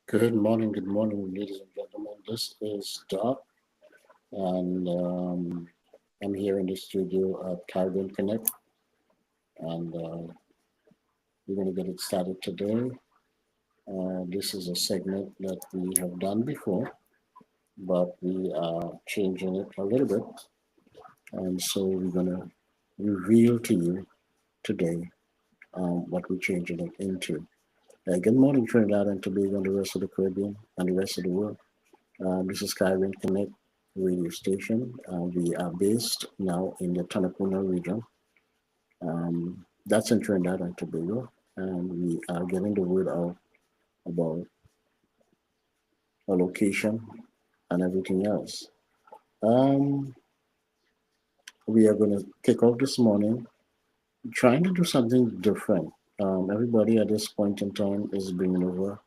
Good morning, ladies and gentlemen. This is Doc, and I'm here in the studio at Caribbean Connect, and we're going to get it started today. This is a segment that we have done before, but we are changing it a little bit, and so we're going to reveal to you today what we're changing it into. Good morning, Trinidad and Tobago, and the rest of the Caribbean and the rest of the world. This is Caribbean Connect radio station. We are based now in the Tanapuna region. That's in Trinidad and Tobago. And we are getting the word out about our location and everything else. Um, we are going to kick off this morning trying to do something different. Everybody at this point in time is bringing over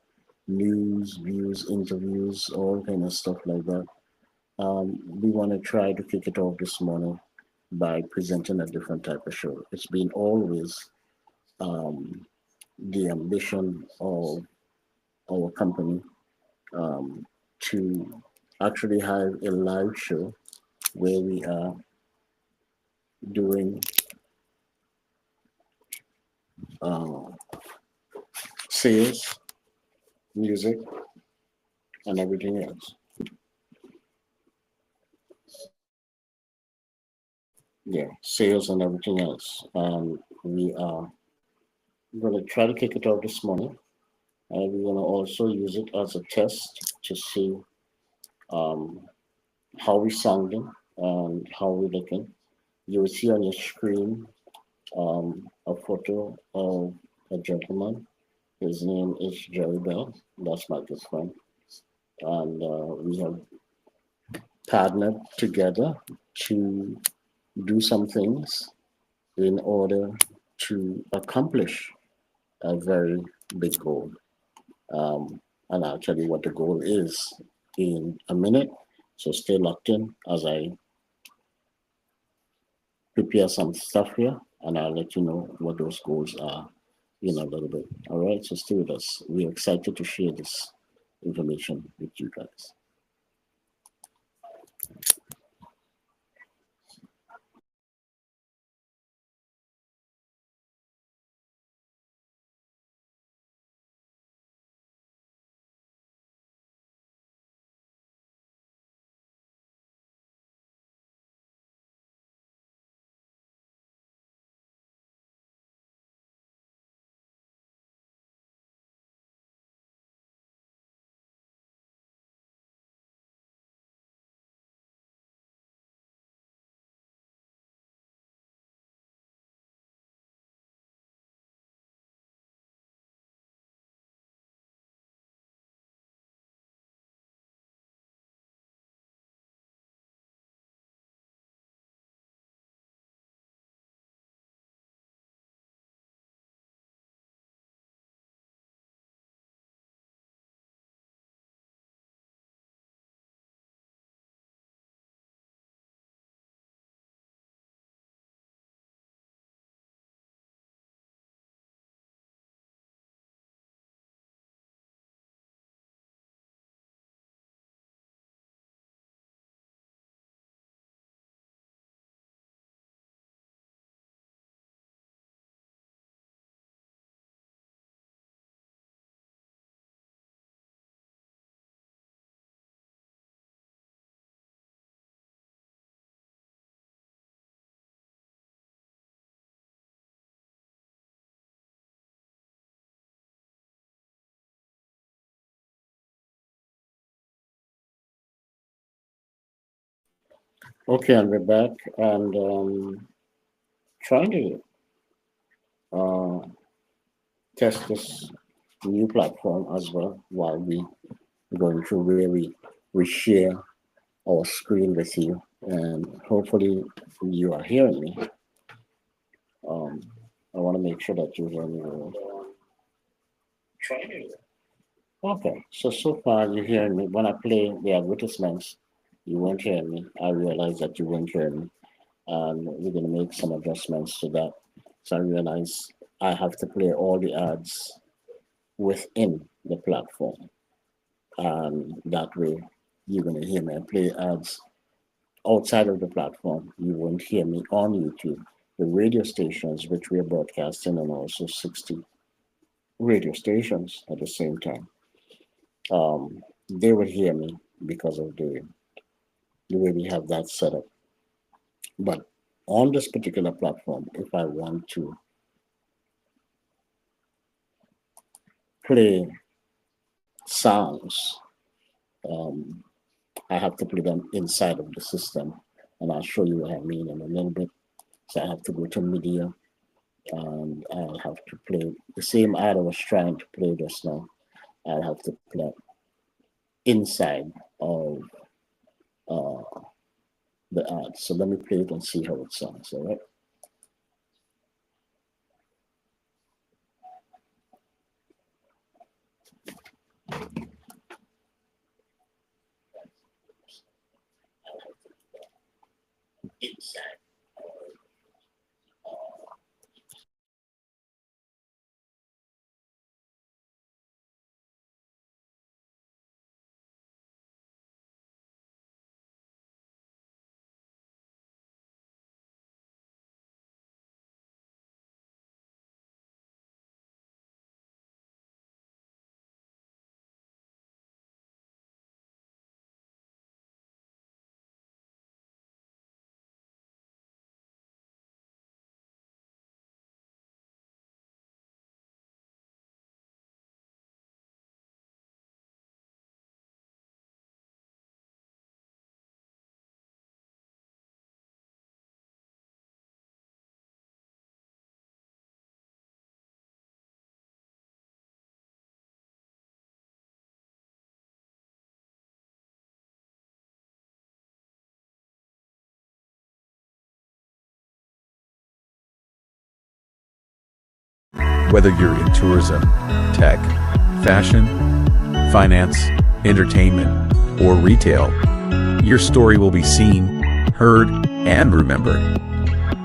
news, views, interviews, all kind of stuff like that. We want to try to kick it off this morning by presenting a different type of show. It's been always um, the ambition of our company to actually have a live show where we are doing uh, sales, music, and everything else. Yeah, sales and everything else. We are going to try to kick it off this morning. And we're going to also use it as a test to see um, how we sounding and how we looking. You will see on your screen a photo of a gentleman. His name is Jerry Bell. That's my good friend. And we have partnered together to do some things in order to accomplish a very big goal. And I'll tell you what the goal is in a minute. So stay locked in as I prepare some stuff here, and I'll let you know what those goals are in a little bit. All right, so stay with us. We're excited to share this information with you guys. Okay, and we're back and trying to uh, test this new platform as well while we going through where we share our screen with you, and hopefully you are hearing me. Um, I want to make sure that you hear me well. Okay, so far you hear me. When I play the advertisements, you won't hear me. I realize that you won't hear me, and we're gonna make some adjustments to that. So I realize I have to play all the ads within the platform. and that way you're going to hear me. I play ads outside of the platform. You won't hear me on YouTube. The radio stations which we are broadcasting, and also 60 radio stations at the same time, they will hear me because of the way we have that set up. But on this particular platform, if I want to play sounds, um, I have to play them inside of the system. And I'll show you what I mean in a little bit. So I have to go to media, and I'll have to play the same ad I was trying to play just now. I'll have to play inside of uh, the ad. So let me play it and see how it sounds. All right. Inside. Whether you're in tourism, tech, fashion, finance, entertainment, or retail, your story will be seen, heard, and remembered.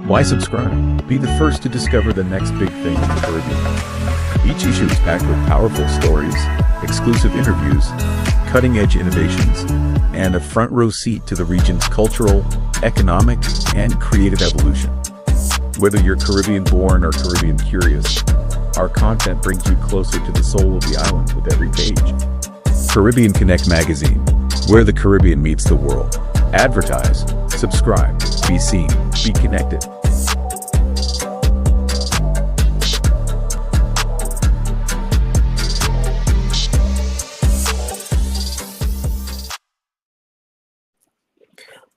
Why subscribe? Be the first to discover the next big thing in the Caribbean. Each issue is packed with powerful stories, exclusive interviews, cutting-edge innovations, and a front row seat to the region's cultural, economic, and creative evolution. Whether you're Caribbean born or Caribbean curious, our content brings you closer to the soul of the island with every page. Caribbean Connect magazine, where the Caribbean meets the world. Advertise, subscribe, be seen, be connected.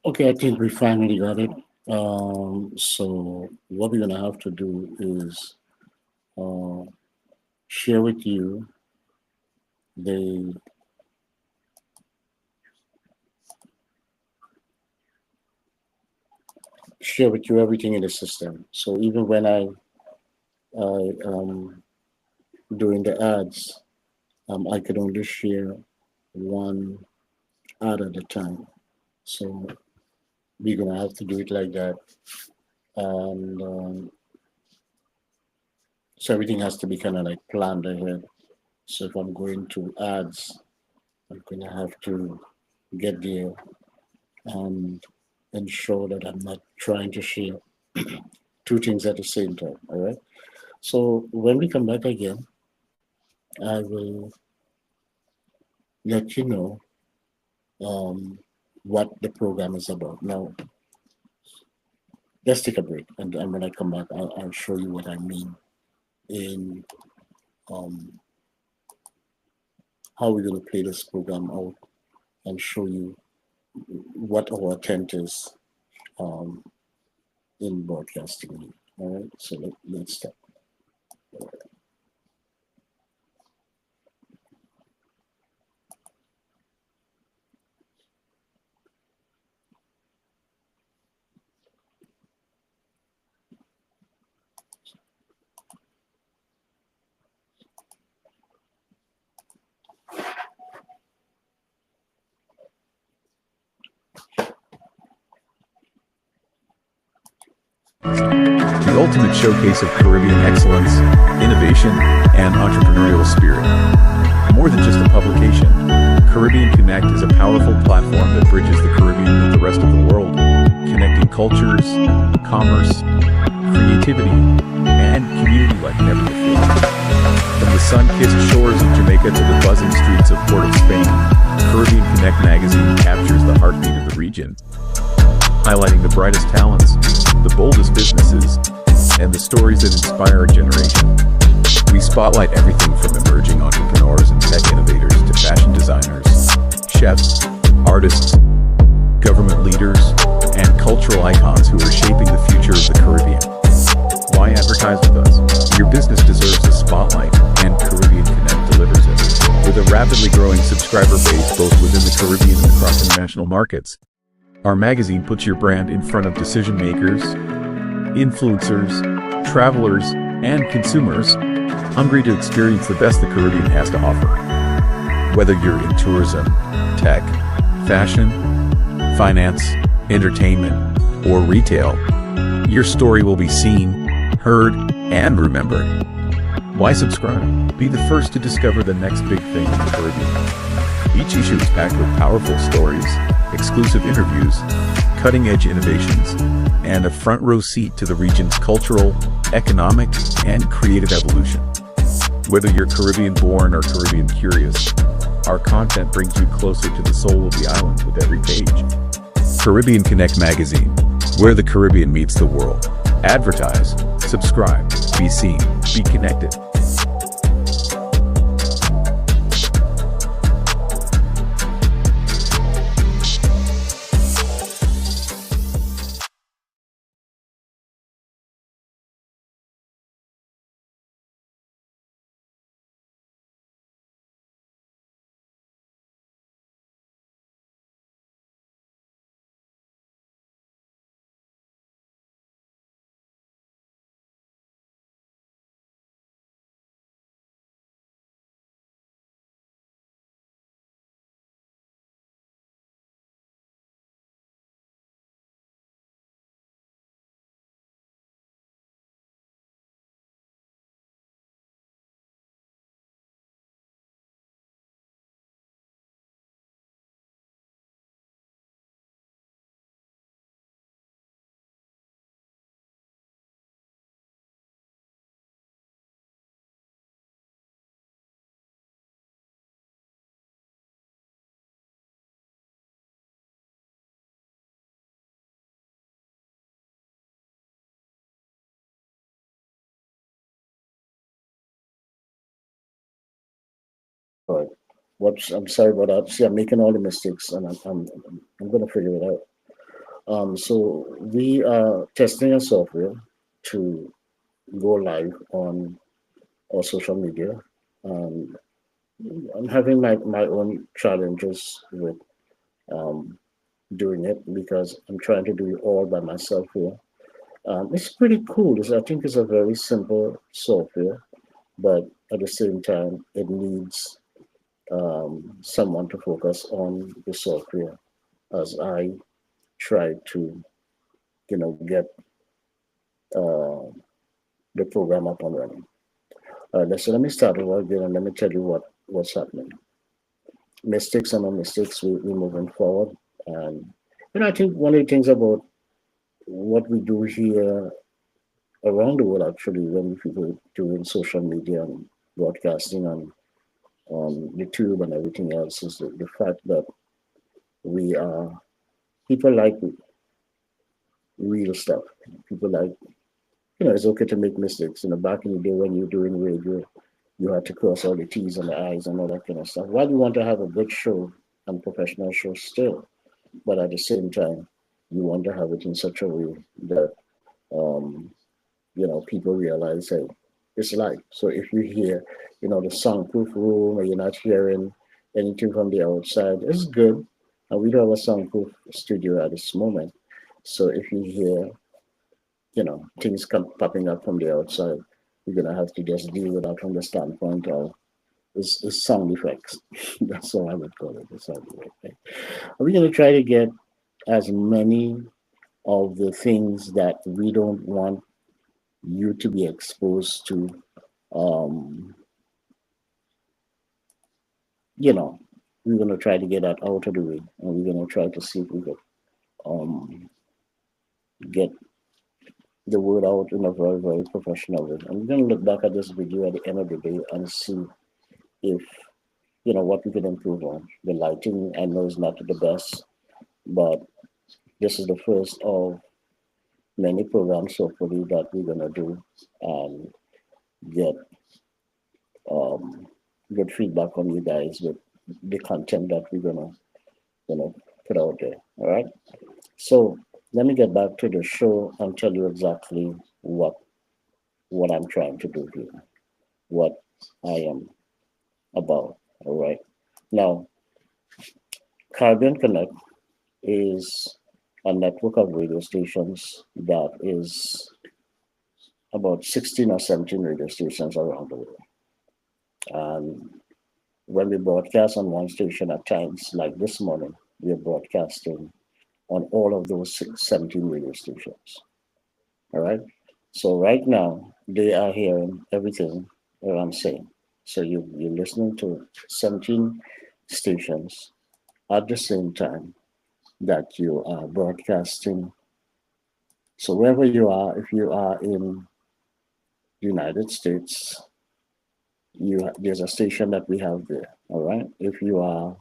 Okay, I think we finally got it. So what we're gonna have to do is uh, share with you the share with you everything in the system. So even when I doing the ads, I could only share one ad at a time. So we're gonna have to do it like that, and so everything has to be kind of like planned ahead. So if I'm going to ads, I'm gonna have to get there and ensure that I'm not trying to share two things at the same time. All right. So when we come back again, I will let you know um, what the program is about. Now, let's take a break, and when I come back, I'll show you what I mean in um, how we're going to play this program out and show you what our attempt is um, in broadcasting. All right, so let's start. The ultimate showcase of Caribbean excellence, innovation, and entrepreneurial spirit. More more than just a publication. Caribbean Connect is a powerful platform that bridges the Caribbean with the rest of the world, connecting cultures, commerce, creativity, and community like never before. From the sun-kissed shores of Jamaica to the buzzing streets of Port of Spain, Caribbean Connect magazine captures the heartbeat of the region, highlighting the brightest talents, the boldest businesses, and the stories that inspire a generation. We spotlight everything from emerging entrepreneurs and tech innovators to fashion designers, chefs, artists, government leaders, and cultural icons who are shaping the future of the Caribbean. Why advertise with us? Your business deserves a spotlight, and Caribbean Connect delivers it. With a rapidly growing subscriber base both within the Caribbean and across international markets, our magazine puts your brand in front of decision makers, influencers, travelers, and consumers hungry to experience the best the Caribbean has to offer. Whether you're in tourism, tech, fashion, finance, entertainment, or retail, your story will be seen, heard, and remembered. Why subscribe? Be the first to discover the next big thing in the Caribbean. Each issue is packed with powerful stories, exclusive interviews, cutting-edge innovations, and a front-row seat to the region's cultural, economic, and creative evolution. Whether you're Caribbean-born or Caribbean-curious, our content brings you closer to the soul of the island with every page. Caribbean Connect magazine, where the Caribbean meets the world. Advertise, subscribe, be seen, be connected. But I'm sorry about that. See, I'm making all the mistakes, and I'm going to figure it out. So we are testing a software to go live on our social media. Um, I'm having my own challenges with um, doing it because I'm trying to do it all by myself here. It's pretty cool. I think it's a very simple software, but at the same time, it needs someone to focus on the software as I try to, get uh, the program up and running. So let me start over again and let me tell you what's happening. Mistakes and no mistakes, we're moving forward. And, I think one of the things about what we do here around the world, actually, when people doing social media and broadcasting on YouTube and everything else, is the fact that we are people like real stuff. People like, it's okay to make mistakes. Back in the day when you're doing radio, you had to cross all the T's and the I's and all that kind of stuff. While you want to have a good show and professional show still, but at the same time, you want to have it in such a way that um, people realize, hey, it's live. So if you hear, the soundproof room, or you're not hearing anything from the outside, it's good. And we do have a soundproof studio at this moment. So if you hear, things come popping up from the outside, you're gonna have to just deal with that from the standpoint of it's sound effects. That's all I would call it, the sound effect. Are we gonna try to get as many of the things that we don't want you to be exposed to um, you know, we're going to try to get that out of the way, and we're going to try to see if we could um, get the word out in a very, very professional way. And we're going to look back at this video at the end of the day and see if, what we can improve on. The lighting, I know, is not the best, but this is the first of many programs, hopefully, that we're going to do and get um, good feedback from you guys with the content that we're going to, you know, put out there. All right. So let me get back to the show and tell you exactly what I'm trying to do here, what I am about. All right. Now, Caribbean Connect is a network of radio stations that is about 16 or 17 radio stations around the world. And when we broadcast on one station at times, like this morning, we are broadcasting on all of those 17 radio stations. All right. So right now, they are hearing everything that I'm saying. So you're listening to 17 stations at the same time that you are broadcasting. So wherever you are, if you are in the United States, there's a station that we have there. All right. If you are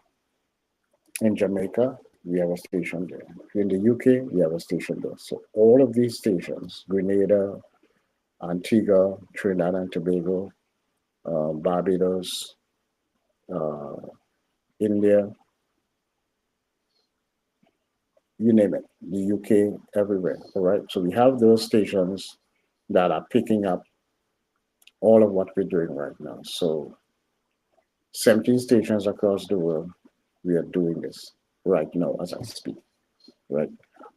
in Jamaica, we have a station there. If you're in the UK, we have a station there. So all of these stations, Grenada, Antigua, Trinidad and Tobago, Barbados, uh, India, you name it, the UK, everywhere. All right. So we have those stations that are picking up all of what we're doing right now. So 17 stations across the world, we are doing this right now as I speak. Right.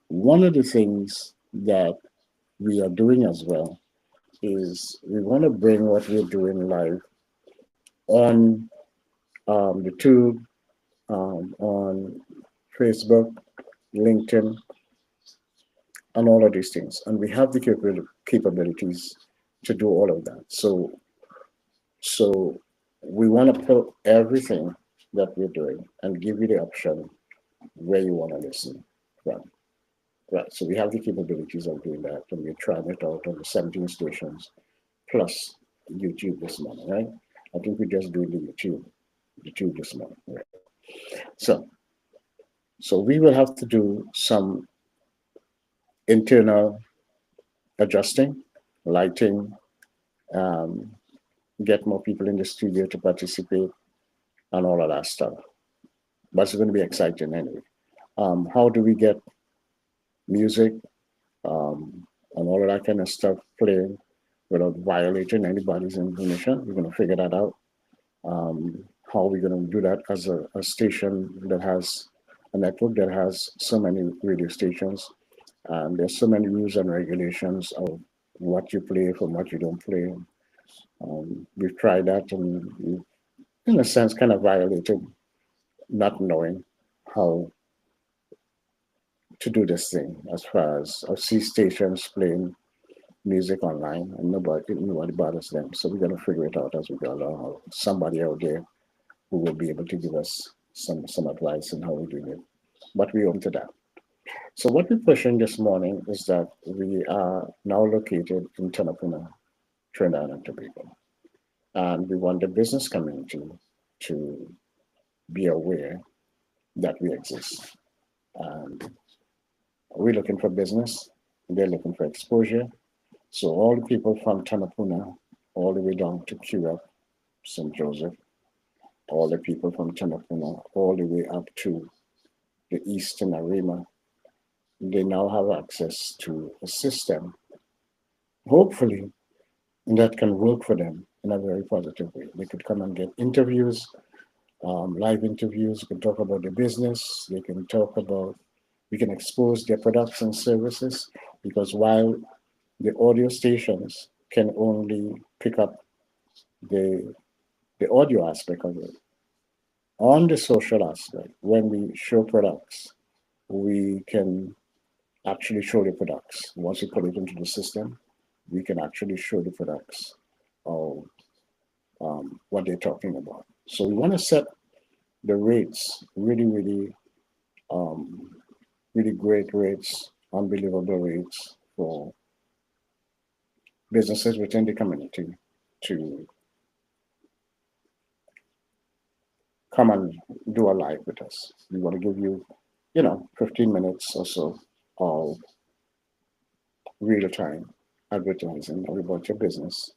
One of the things that we are doing as well is we want to bring what we're doing live on the tube, on Facebook, LinkedIn, and all of these things. And we have the capabilities to do all of that. So we want to put everything that we're doing and give you the option where you want to listen from. Right. So we have the capabilities of doing that, and we're trying it out on the 17 stations plus YouTube this morning, right? I think we're just doing the YouTube this morning. Right? So so we will have to do some internal adjusting, lighting, um, get more people in the studio to participate, and all of that stuff. But it's going to be exciting anyway. How do we get music and all of that kind of stuff playing without violating anybody's information? We're going to figure that out. How are we going to do that as a station that has a network that has so many radio stations? There's so many rules and regulations of what you play from what you don't play. We've tried that, and we've, in a sense, kind of violated not knowing how to do this thing as far as I see stations playing music online and nobody bothers them. So we're gonna figure it out as we go along. Or somebody out there who will be able to give us some advice on how we do it. But we open to that. So what we're pushing this morning is that we are now located in Tanapuna, Trinidad and Tobago. And we want the business community to be aware that we exist. And we're looking for business, they're looking for exposure. So all the people from Tanapuna, all the way down to Cuba, St. Joseph, all the people from Tanapuna, all the way up to the eastern Arima, they now have access to a system, hopefully, that can work for them in a very positive way. They could come and get interviews, live interviews. They can talk about the business. They can talk about, we can expose their products and services, because while the audio stations can only pick up the audio aspect of it, on the social aspect, when we show products, we can actually show the products. Once we put it into the system, we can actually show the products of what they're talking about. So we want to set the rates, um, really great rates, unbelievable rates for businesses within the community to come and do a live with us. We want to give you, 15 minutes or so of real time advertising about your business.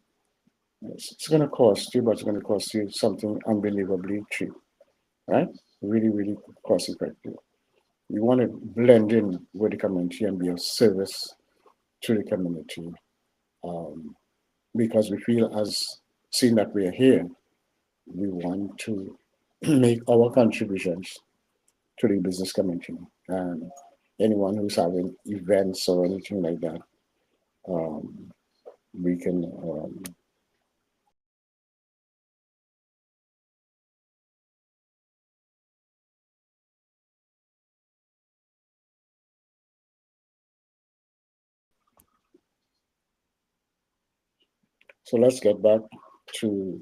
It's going to cost you, but it's going to cost you something unbelievably cheap, right? Really cost effective. You want to blend in with the community and be of service to the community, um, because we feel, as seeing that we're here, we want to make our contributions to the business community. And anyone who's having events or anything like that, um, we can. So let's get back to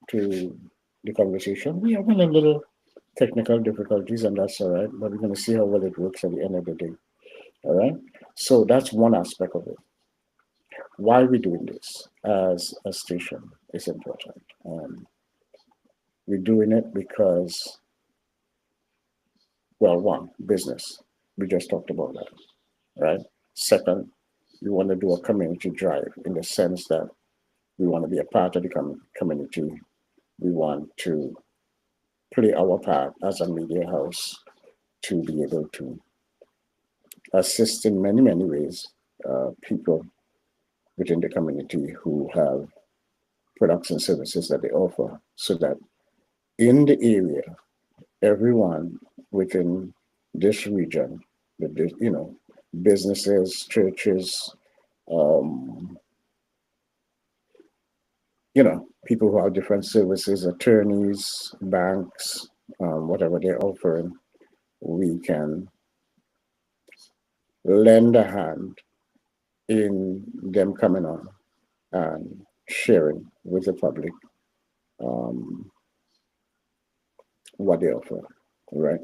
to the conversation. We are having a little technical difficulties, and that's all right. But we're going to see how well it works at the end of the day. All right. So that's one aspect of it. Why are we doing this as a station is important. We're doing it because, well, one, business. We just talked about that, right? Second, we want to do a community drive in the sense that we want to be a part of the community. We want to play our part as a media house to be able to assist in many ways people within the community who have products and services that they offer, so that in the area, everyone within this region, businesses, churches, um, people who have different services, attorneys, banks, whatever they're offering, we can lend a hand in them coming on and sharing with the public um, what they offer, right?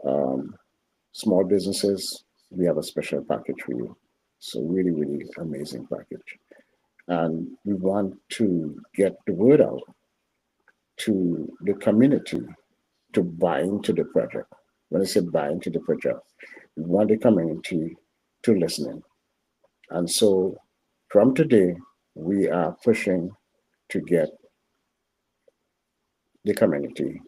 Um, Small businesses, we have a special package for you. So really amazing package. And we want to get the word out to the community to buy into the project. When I say buy into the project, we want the community to listen in. And so from today, we are pushing to get the community.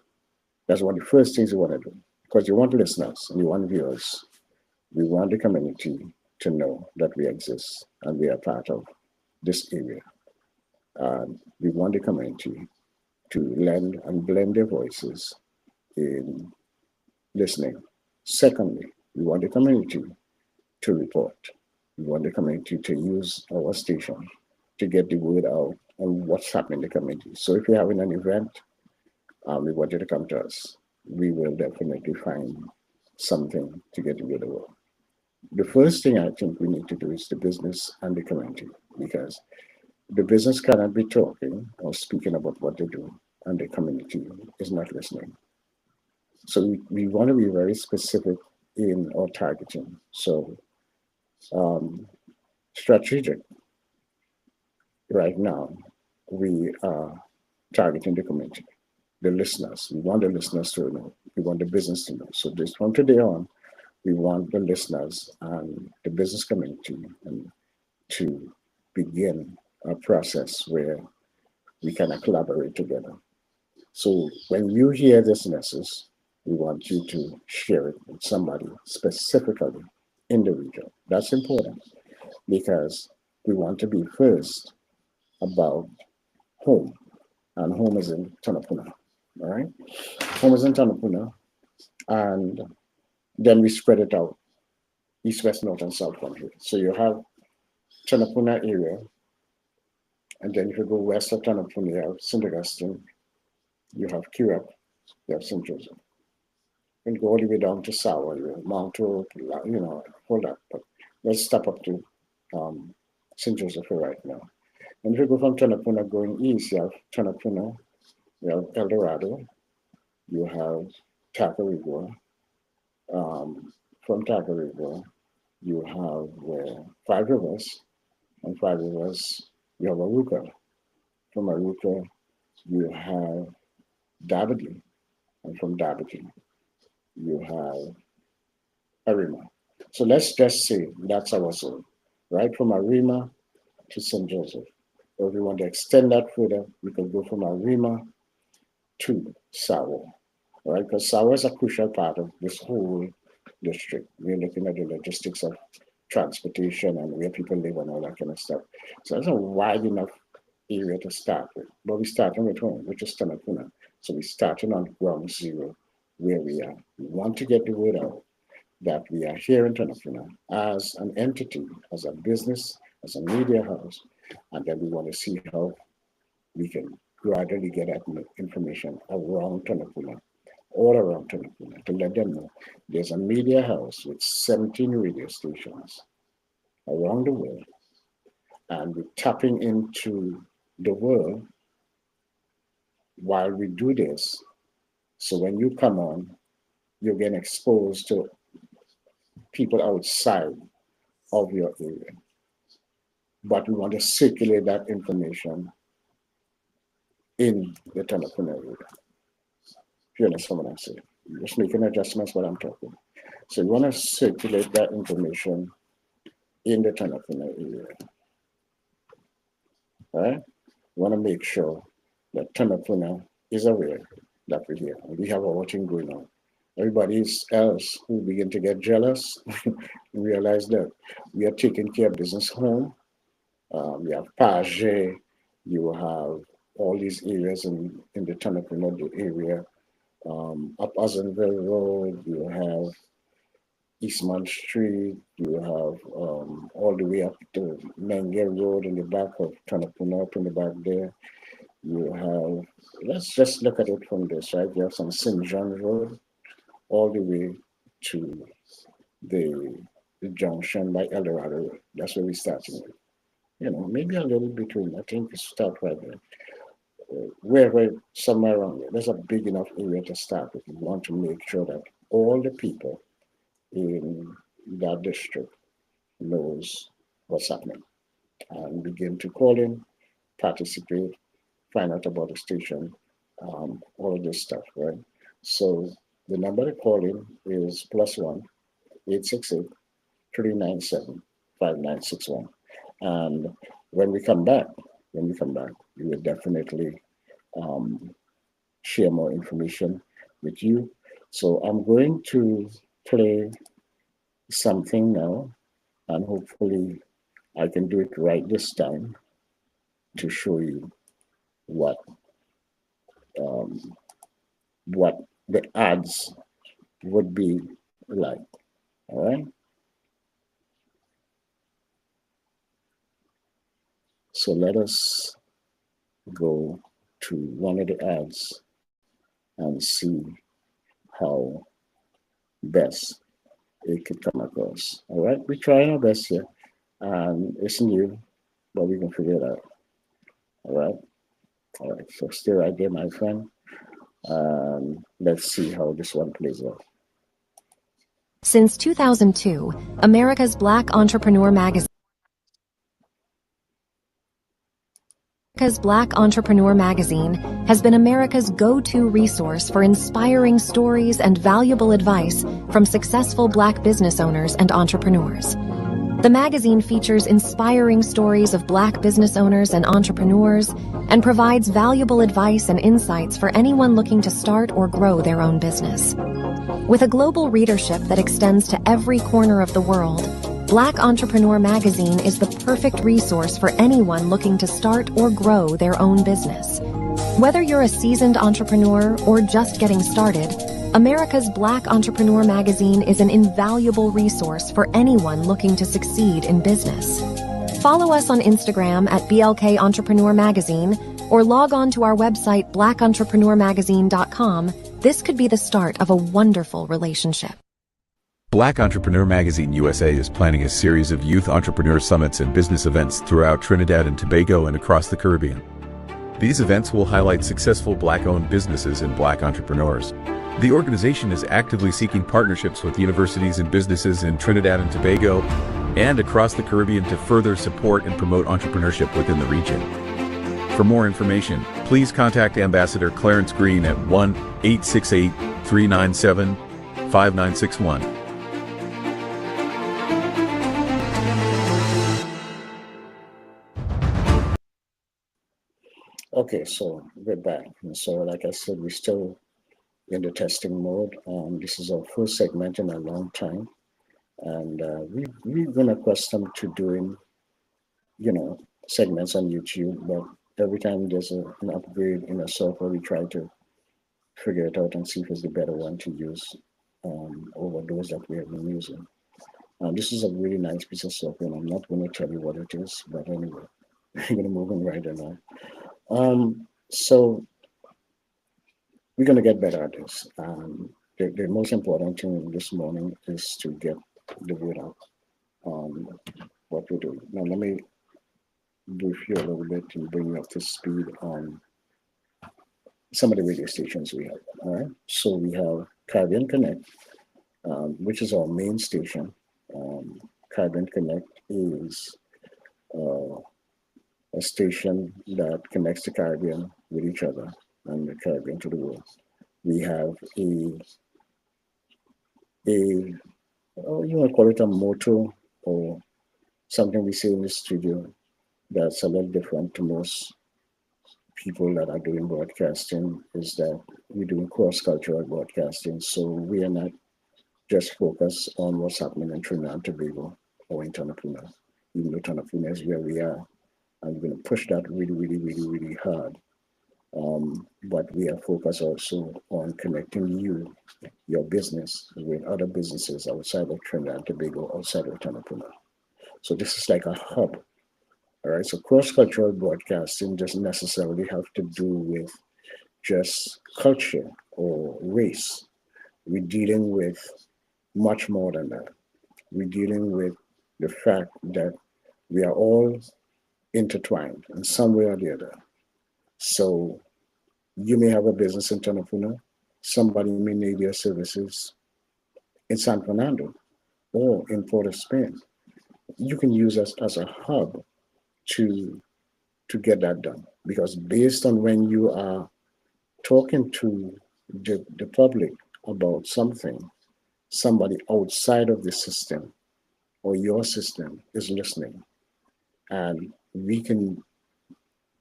That's one of the first things we want to do, because you want listeners and you want viewers. We want the community to know that we exist and we are part of this area. We want the community to lend and blend their voices in listening. Secondly, we want the community to report. We want the community to use our station to get the word out on what's happening in the community. So if you're having an event, we want you to come to us. We will definitely find something to get the word out. The first thing I think we need to do is the business and the community, because the business cannot be talking or speaking about what they do and the community is not listening. So we want to be very specific in our targeting. So um, strategic right now, we are targeting the community, the listeners. We want the listeners to know. We want the business to know. So this from today on, we want the listeners and the business community to begin a process where we can collaborate together. So when you hear this message, we want you to share it with somebody specifically in the region. That's important because we want to be first about home, and home is in Tanapuna. All right, home is in Tanapuna, and then we spread it out east, west, north, and south from here. So you have Tanapuna area, and then if you go west of Tanapuna, you have St. Augustine, you have Kirap, you have St. Joseph. And go all the way down to Sawa, Mount Hope, all that. But let's stop up to St. Joseph right now. And if you go from Tanapuna going east, you have Tanapuna, You have El Dorado, you have Tacarigua. From Tacarigua, you have Five Rivers, and Five Rivers, you have Aruca. From Aruca, you have Davidi, and from Davidi, you have Arima. So let's just say that's our zone, right from Arima to St. Joseph. Or if we want to extend that further, we could go from Arima to Sawa, right? Because Sawa is a crucial part of this whole district. We're looking at the logistics of transportation and where people live and all that kind of stuff. So that's a wide enough area to start with. But we're starting with home, which is Tanapuna. So we're starting on ground zero where we are. We want to get the word out that we are here in Tanapuna as an entity, as a business, as a media house, and then we want to see how we can gradually get that information around Tanapuna, all around Tanapuna, to let them know there's a media house with 17 radio stations around the world, and we're tapping into the world while we do this. So when you come on, you're getting exposed to people outside of your area. But we want to circulate that information in the Tanapuna area. If you understand what I'm saying. Just making adjustments while I'm talking. So you want to circulate that information in the Tanapuna area. Right? You want to make sure that Tanapuna is aware that we're here. We have our thing going on. Everybody else who begin to get jealous realize that we are taking care of business home. You have Page, you have all these areas in the Tanapuna area. Up Pleasantville Road, you have Eastman Street, you have all the way up to Menge Road in the back of Tanapuna, up in the back there. You have, let's just look at it from this, right? You have some St. John Road, all the way to the junction by El Dorado. That's where we're starting with. You know, maybe a little between. I think we start right there. Wherever, somewhere around there. There's a big enough area to start with. We want to make sure that all the people in that district knows what's happening and begin to call in, participate, find out about the station, all of this stuff, right? So the number to call in is +1 868 397 5961. And when we come back, we will definitely share more information with you. So I'm going to play something now, and hopefully I can do it right this time to show you what the ads would be like. All right. So let us go to one of the ads and see how best it could come across. All right, we're trying our best here, and it's new, but we can figure it out. All right, so stay right there, my friend. Let's see how this one plays out. Since 2002, America's Black Entrepreneur Magazine has been America's go-to resource for inspiring stories and valuable advice from successful Black business owners and entrepreneurs. The magazine features inspiring stories of Black business owners and entrepreneurs and provides valuable advice and insights for anyone looking to start or grow their own business. With a global readership that extends to every corner of the world, Black Entrepreneur Magazine is the perfect resource for anyone looking to start or grow their own business. Whether you're a seasoned entrepreneur or just getting started, America's Black Entrepreneur Magazine is an invaluable resource for anyone looking to succeed in business. Follow us on Instagram at BLK Entrepreneur Magazine or log on to our website blackentrepreneur.magazine.com. This could be the start of a wonderful relationship. Black Entrepreneur Magazine USA is planning a series of youth entrepreneur summits and business events throughout Trinidad and Tobago and across the Caribbean. These events will highlight successful Black-owned businesses and Black entrepreneurs. The organization is actively seeking partnerships with universities and businesses in Trinidad and Tobago and across the Caribbean to further support and promote entrepreneurship within the region. For more information, please contact Ambassador Clarence Green at 1-868-397-5961. Okay, so we're back. And so, like I said, we're still in the testing mode. This is our first segment in a long time. And we've been accustomed to doing, segments on YouTube, but every time there's an upgrade in a software, we try to figure it out and see if it's the better one to use over those that we have been using. This is a really nice piece of software, and I'm not going to tell you what it is, but anyway, we're going to move on right now. So we're going to get better at this. The most important thing this morning is to get the word out on what we're doing. Now, let me brief you a little bit and bring you up to speed on some of the radio stations we have. All right. So we have Caribbean Connect, which is our main station. Caribbean Connect is a station that connects the Caribbean with each other and the Caribbean to the world. We have you want to call it a motto or something we say in the studio that's a little different to most people that are doing broadcasting, is that we're doing cross-cultural broadcasting. So we are not just focused on what's happening in Trinidad and Tobago or in Tanapuna, even though Tanapuna is where we are. And we're going to push that really, really, really, really hard. But we are focused also on connecting your business, with other businesses outside of Trinidad and Tobago, outside of Tanapuna. So this is like a hub. All right. So cross-cultural broadcasting doesn't necessarily have to do with just culture or race. We're dealing with much more than that. We're dealing with the fact that we are all intertwined in some way or the other. So you may have a business in Tanapuna, somebody may need your services in San Fernando or in Port of Spain. You can use us as a hub to get that done, because based on when you are talking to the public about something, somebody outside of the system or your system is listening, and we can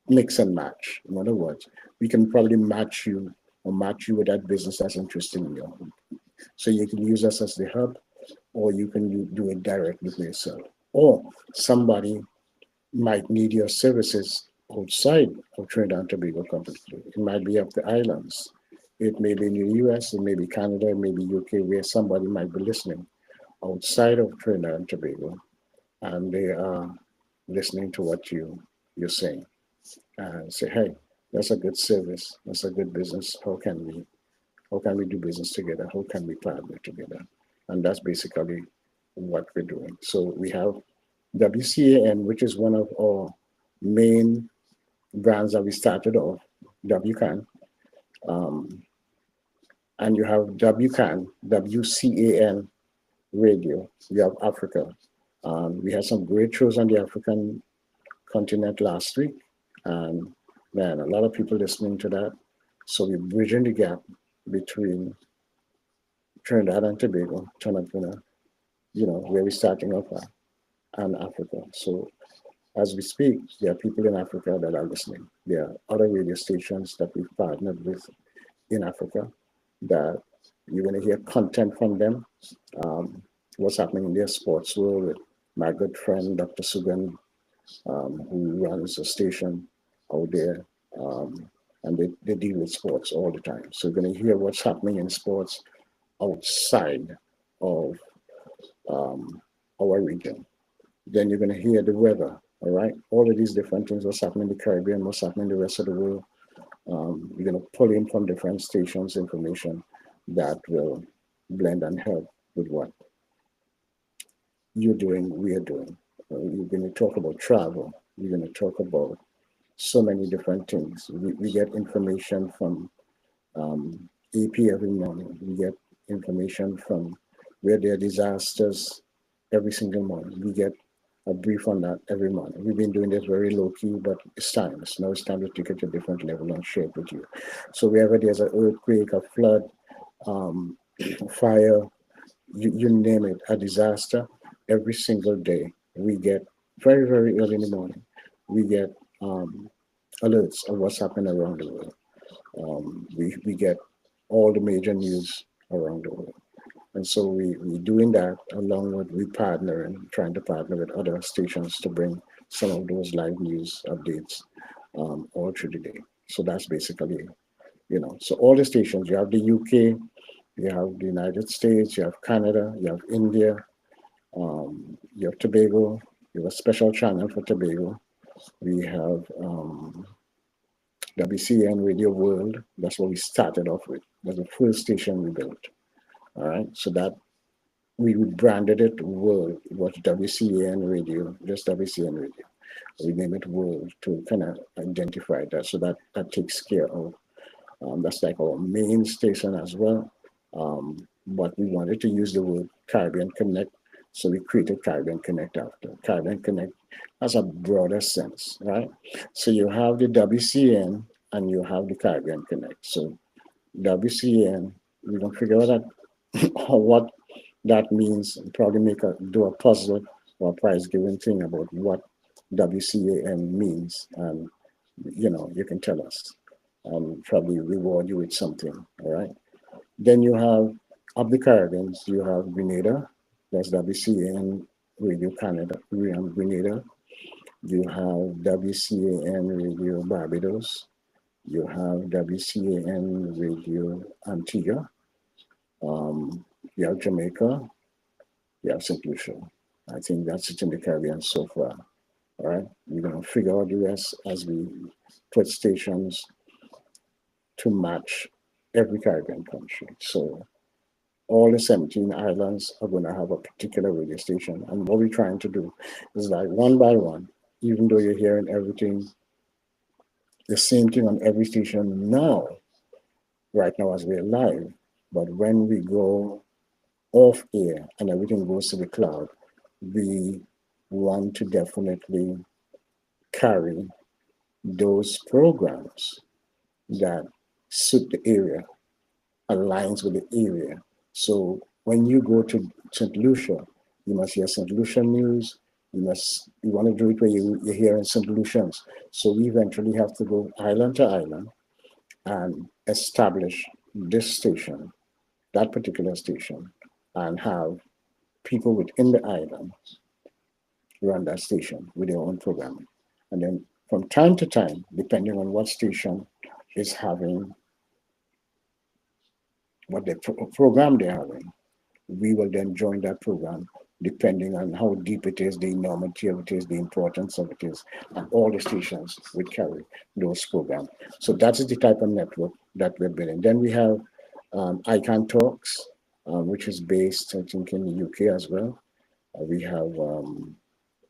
mix and match. In other words, we can probably match you with that business that's interested in you. So you can use us as the hub, or you can do it directly for yourself. Or somebody might need your services outside of Trinidad and Tobago completely. It might be up the islands. It may be in the US, it may be Canada, it may be UK, where somebody might be listening outside of Trinidad and Tobago, and they are listening to what you're saying, and say, hey, that's a good service, that's a good business. How can we do business together? How can we partner together? And that's basically what we're doing. So we have WCAN, which is one of our main brands that we started off, WCAN. And you have WCAN radio. You have Africa. We had some great shows on the African continent last week. And man, a lot of people listening to that. So we're bridging the gap between Trinidad and Tobago, Tanapuna, where we're starting off at, and Africa. So as we speak, there are people in Africa that are listening. There are other radio stations that we've partnered with in Africa that you're going to hear content from them. What's happening in their sports world with my good friend, Dr. Sugan, who runs a station out there. And they deal with sports all the time. So you're going to hear what's happening in sports outside of our region. Then you're going to hear the weather, all right? All of these different things, what's happening in the Caribbean, what's happening in the rest of the world. You're going to pull in from different stations information that will blend and help with what you're doing, we are doing. You're going to talk about travel. You're going to talk about so many different things. We get information from AP every morning. We get information from where there are disasters every single morning. We get a brief on that every morning. We've been doing this very low key, but it's time. Now it's time to take it to a different level and share it with you. So wherever there's an earthquake, a flood, um, fire, you name it, a disaster, every single day we get very, very early in the morning, we get um, alerts of what's happening around the world. We get all the major news around the world. And so we doing that along with we partner and trying to partner with other stations to bring some of those live news updates all through the day. So that's basically, so all the stations, you have the UK, you have the United States, you have Canada, you have India, you have Tobago, you have a special channel for Tobago. We have WCN Radio World. That's what we started off with. That's the first station we built. All right. So that we branded it World. It was WCN Radio, just WCN Radio. We name it World to kind of identify that. So that takes care of, that's like our main station as well. But we wanted to use the word Caribbean Connect. So we created Caribbean Connect after. Caribbean Connect has a broader sense, right? So you have the WCN and you have the Caribbean Connect. So WCN, we don't figure out that what that means, probably do a puzzle or a prize giving thing about what WCAN means. And you can tell us and probably reward you with something. All right. Then you have of the Caribbeans, you have Grenada, that's WCAN Radio Canada, Grenada. You have WCAN Radio Barbados. You have WCAN Radio Antigua. You have Jamaica. You have St. Lucia. I think that's it in the Caribbean so far. All right. We're going to figure out the rest as we put stations to match every Caribbean country. So all the 17 islands are going to have a particular radio station. And what we're trying to do is like one by one, even though you're hearing everything, the same thing on every station now, right now as we're live. But when we go off air and everything goes to the cloud, we want to definitely carry those programs that suit the area, aligns with the area. So when you go to St. Lucia, you must hear St. Lucia news. You want to do it where you're hearing St. Lucians. So we eventually have to go island to island and establish this station, that particular station, and have people within the island run that station with their own programming. And then from time to time, depending on what station is having, what the program they're having, we will then join that program depending on how deep it is, the enormity of it is, the importance of it is, and all the stations will carry those programs. So that is the type of network that we're building. Then we have ICANN Talks, which is based, I think, in the UK as well. We have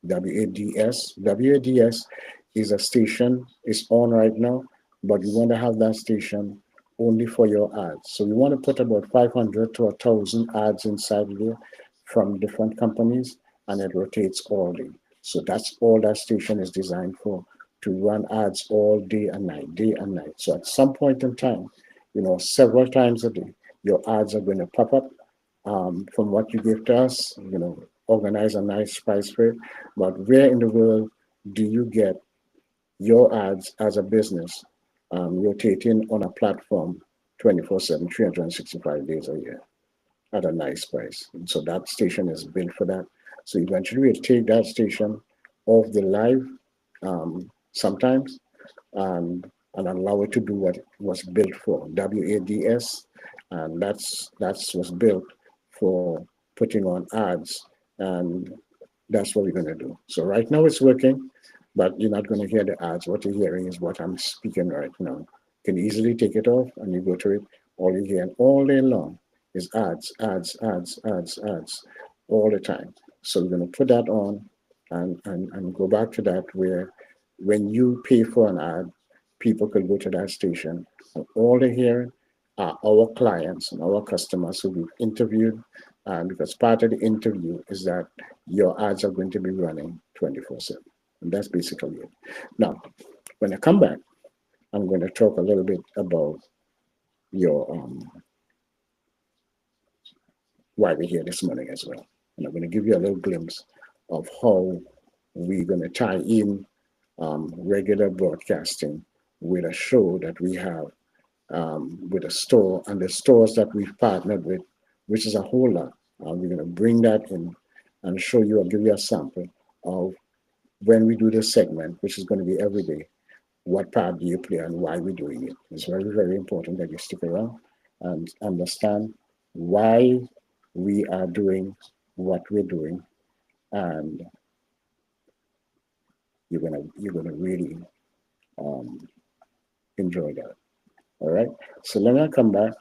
WADS. WADS is a station, it's on right now, but we want to have that station only for your ads. So we want to put about 500 to 1,000 ads inside there from different companies, and it rotates all day. So that's all that station is designed for, to run ads all day and night, day and night. So at some point in time, several times a day, your ads are going to pop up from what you give to us, organize a nice price for it. But where in the world do you get your ads as a business rotating on a platform 24/7, 365 days a year at a nice price? And so that station is built for that. So eventually we'll take that station off the live sometimes and allow it to do what it was built for, WADS. And that's what's built for putting on ads. And that's what we're going to do. So right now it's working, but you're not going to hear the ads. What you're hearing is what I'm speaking right now. You can easily take it off and you go to it. All you hear all day long is ads, ads, ads, ads, ads, all the time. So we're going to put that on and go back to that where when you pay for an ad, people could go to that station and all they hear are our clients and our customers who we've interviewed. Because part of the interview is that your ads are going to be running 24/7. And that's basically it. Now, when I come back, I'm going to talk a little bit about your why we're here this morning as well. And I'm going to give you a little glimpse of how we're going to tie in regular broadcasting with a show that we have with a store and the stores that we've partnered with, which is a whole lot. We're going to bring that in and show you, I'll give you a sample of when we do this segment, which is going to be every day. What part do you play and why we're doing it? It's very, very important that you stick around and understand why we are doing what we're doing, and you're gonna really enjoy that. All right. So let me come back.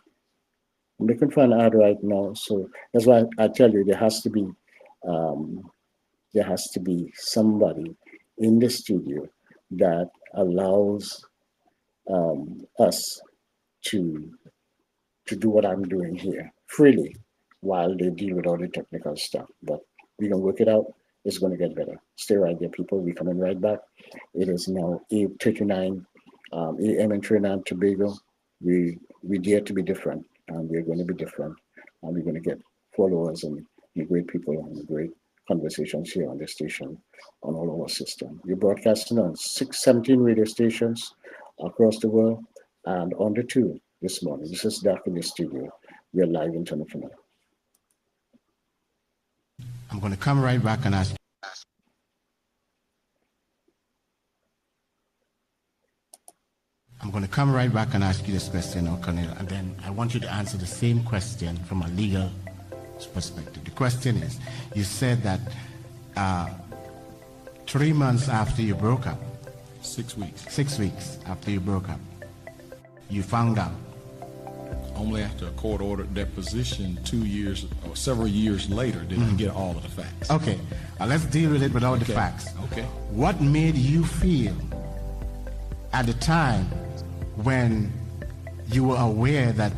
I'm looking for an ad right now, so that's why I tell you there has to be somebody in the studio that allows us to do what I'm doing here freely while they deal with all the technical stuff. But we can work it out. It's going to get better. Stay right there, people. We're coming right back. It is now 8:39 a.m. in Trinidad and Tobago. We dare to be different, and we're going to be different, and we're going to get followers and great people and great conversations here on the station, on all our system. We're broadcasting on 17 radio stations across the world, and on the 2 this morning. This is Dark in the studio. We are live international. I'm going to come right back and ask. I'm going to come right back and ask you this question, O'Connell, and then I want you to answer the same question from a legal perspective. The question is, you said that 3 months after you broke up, 6 weeks. 6 weeks after you broke up, you found out. Only after a court-ordered deposition 2 years or several years later did I get all of the facts. Okay, let's deal with it without the facts. Okay. What made you feel at the time when you were aware that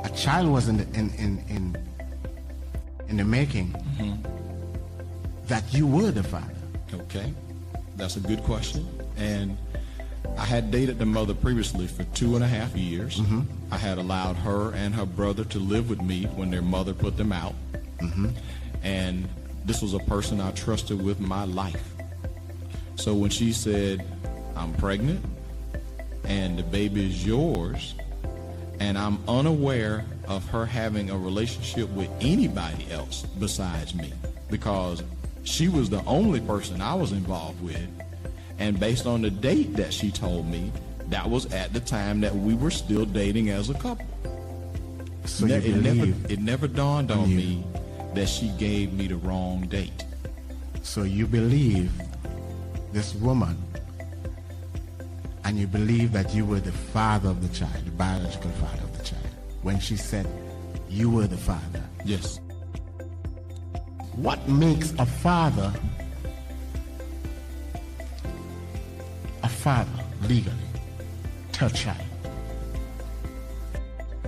a child was in the making, that you were the father? Okay, that's a good question. And I had dated the mother previously for 2.5 years. I had allowed her and her brother to live with me when their mother put them out. And this was a person I trusted with my life. So when she said, I'm pregnant and the baby is yours, and I'm unaware of her having a relationship with anybody else besides me, because she was the only person I was involved with. And based on the date that she told me, that was at the time that we were still dating as a couple. So it never dawned on me that she gave me the wrong date. So you believe this woman, and you believe that you were the father of the child, the biological father of the child, when she said you were the father. Yes. What makes a father legally to a child?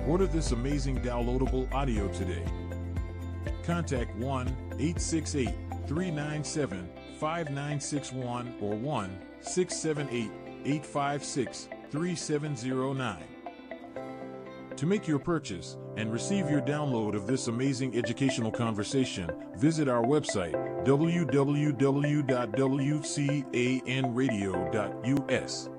Order this amazing downloadable audio today. Contact 1-868-397-5961 or 1-678-856-3709. To make your purchase and receive your download of this amazing educational conversation, visit our website, www.wcanradio.us.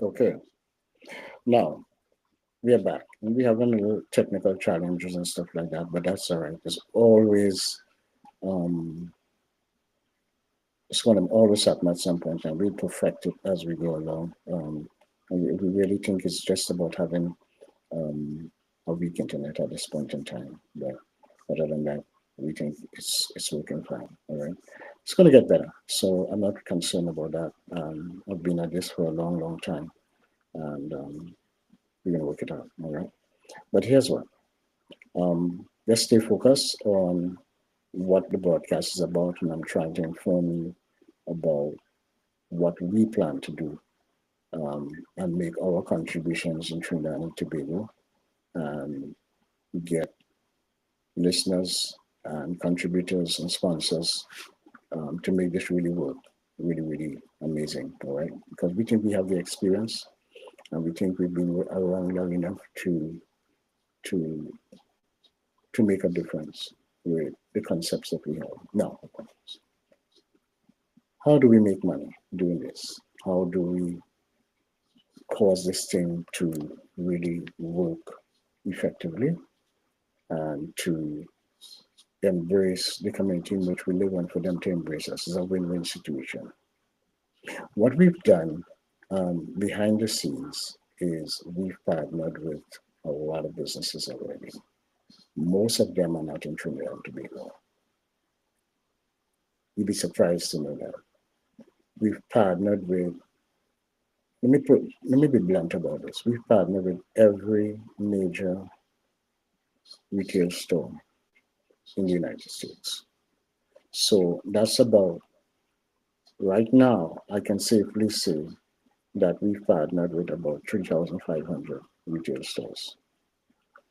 Okay. Now, we are back. And we have a little technical challenges and stuff like that, but that's all right. It's always, it's going to always happen at some point, and we perfect it as we go along. And we really think it's just about having a weak internet at this point in time. But other than that, we think it's working fine. All right. it's going to get better. So I'm not concerned about that. I've been at this for a long, long time, and we're going to work it out. All right. But here's what. Let's stay focused on what the broadcast is about, and I'm trying to inform you about what we plan to do and make our contributions in Trinidad and Tobago and get listeners and contributors and sponsors to make this really work, really, really amazing, all right? Because we think we have the experience and we think we've been around long enough to make a difference with the concepts that we have. Now, how do we make money doing this? How do we cause this thing to really work effectively and to embrace the community in which we live and for them to embrace us? Is a win-win situation. What we've done behind the scenes is we've partnered with a lot of businesses already. Most of them are not in Trinidad and Tobago. You'd be surprised to know that. We've partnered with, let me be blunt about this. We've partnered with every major retail store in the United States. So that's about, right now, I can safely say that we've partnered with about 3,500 retail stores,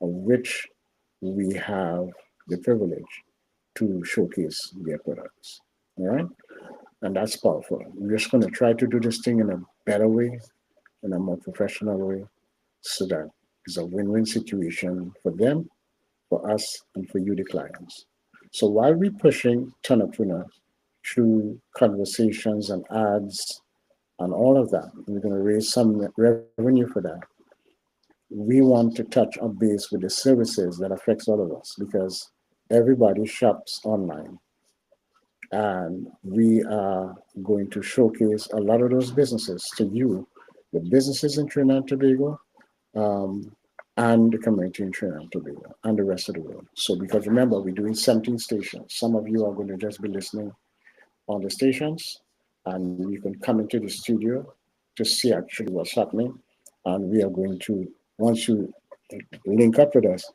of which we have the privilege to showcase their products, all right? And that's powerful. We're just going to try to do this thing in a better way, in a more professional way, so that it's a win-win situation for them, for us, and for you, the clients. So while we're pushing Tonapuna through conversations and ads and all of that, we're going to raise some revenue for that. We want to touch a base with the services that affects all of us, because everybody shops online. And we are going to showcase a lot of those businesses to you, the businesses in Trinidad and Tobago, and the community in Trinidad and Tobago, and the rest of the world. So, because remember, we're doing 17 stations. Some of you are going to just be listening on the stations, and you can come into the studio to see actually what's happening. And we are going to, once you link up with us,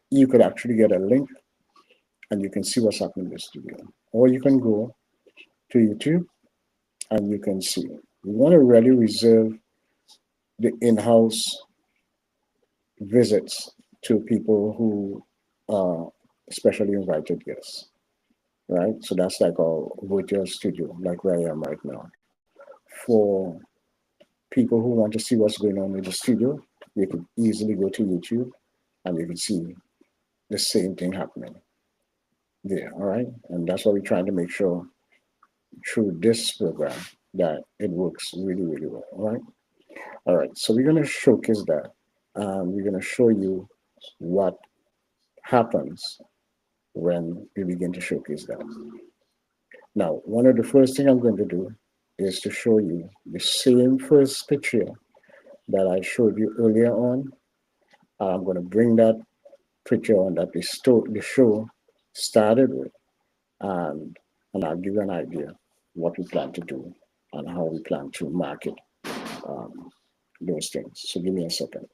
you could actually get a link and you can see what's happening in the studio. Or you can go to YouTube and you can see. We want to really reserve the in-house visits to people who are specially invited guests, right? So that's like our virtual studio, like where I am right now. For people who want to see what's going on in the studio, you could easily go to YouTube and you can see the same thing happening there, all right? And that's what we're trying to make sure through this program that it works really, really well, all right? All right, so we're going to showcase that. We're going to show you what happens when we begin to showcase that. Now, one of the first things I'm going to do is to show you the same first picture that I showed you earlier on. I'm going to bring that picture on that the show started with, and I'll give you an idea what we plan to do and how we plan to market those things. So give me a second.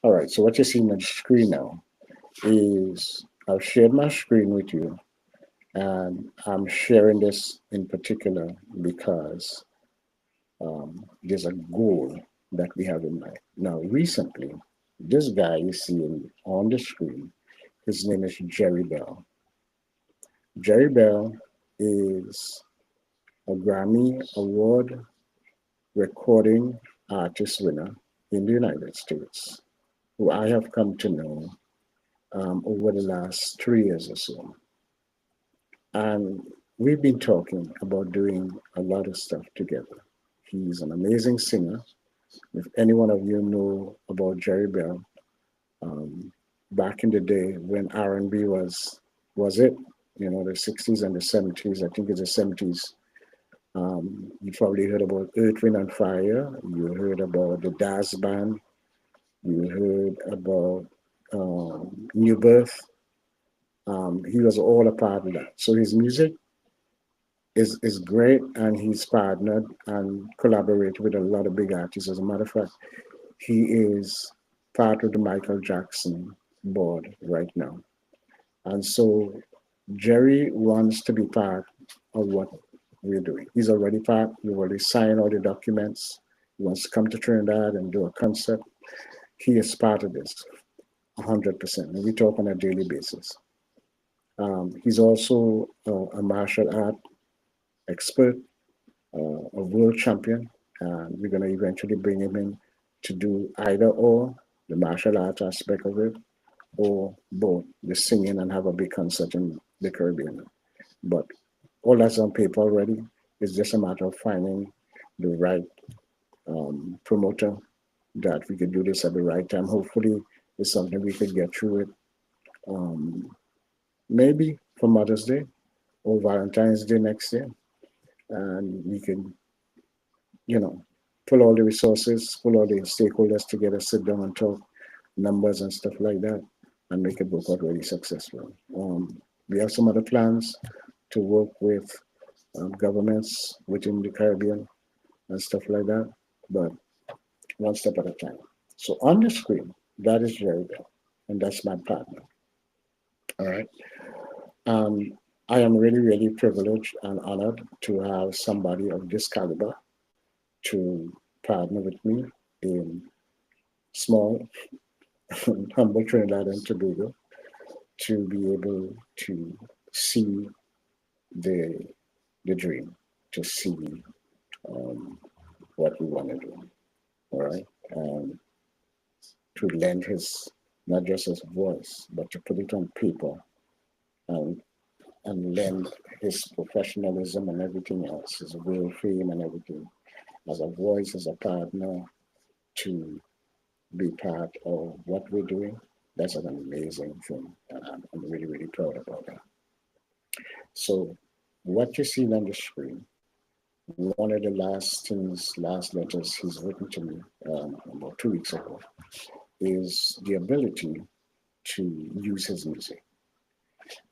All right, so what you're seeing on the screen now is I've shared my screen with you, and I'm sharing this in particular because there's a goal that we have in mind. Now, recently, this guy you see on the screen, his name is Jerry Bell. Jerry Bell is a Grammy Award recording artist winner in the United States, who I have come to know over the last 3 years or so. And we've been talking about doing a lot of stuff together. He's an amazing singer. If any one of you know about Jerry Bell, back in the day when R&B was it, the 60s and the 70s. I think it's the 70s. You probably heard about Earth, Wind and Fire. You heard about the Das Band. You heard about New Birth. He was all a part of that. So his music is great, and he's partnered and collaborated with a lot of big artists. As a matter of fact, he is part of the Michael Jackson board right now. And so Jerry wants to be part of what we're doing. He's already part. We've already signed all the documents. He wants to come to Trinidad and do a concert. He is part of this, 100%. And we talk on a daily basis. He's also a martial art expert, a world champion, and we're going to eventually bring him in to do either or, the martial art aspect of it, or both, the singing and have a big concert in the Caribbean. But all that's on paper already. It's just a matter of finding the right promoter that we could do this at the right time. Hopefully, it's something we could get through it. Maybe for Mother's Day or Valentine's Day next year. And we can, pull all the resources, pull all the stakeholders together, sit down and talk numbers and stuff like that, and make it work out really successful. We have some other plans to work with governments within the Caribbean and stuff like that, but one step at a time. So on the screen, that is Jerry Bell, and that's my partner. All right. I am really, really privileged and honored to have somebody of this caliber to partner with me in small, humble Trinidad and Tobago, to be able to see the dream, to see what we want to do, all right? And to lend his, not just his voice, but to put it on paper and lend his professionalism and everything else, his real fame and everything, as a voice, as a partner, to be part of what we're doing. That's an amazing thing, and I'm really, really proud about that. So what you see on the screen, one of the last letters he's written to me about 2 weeks ago, is the ability to use his music.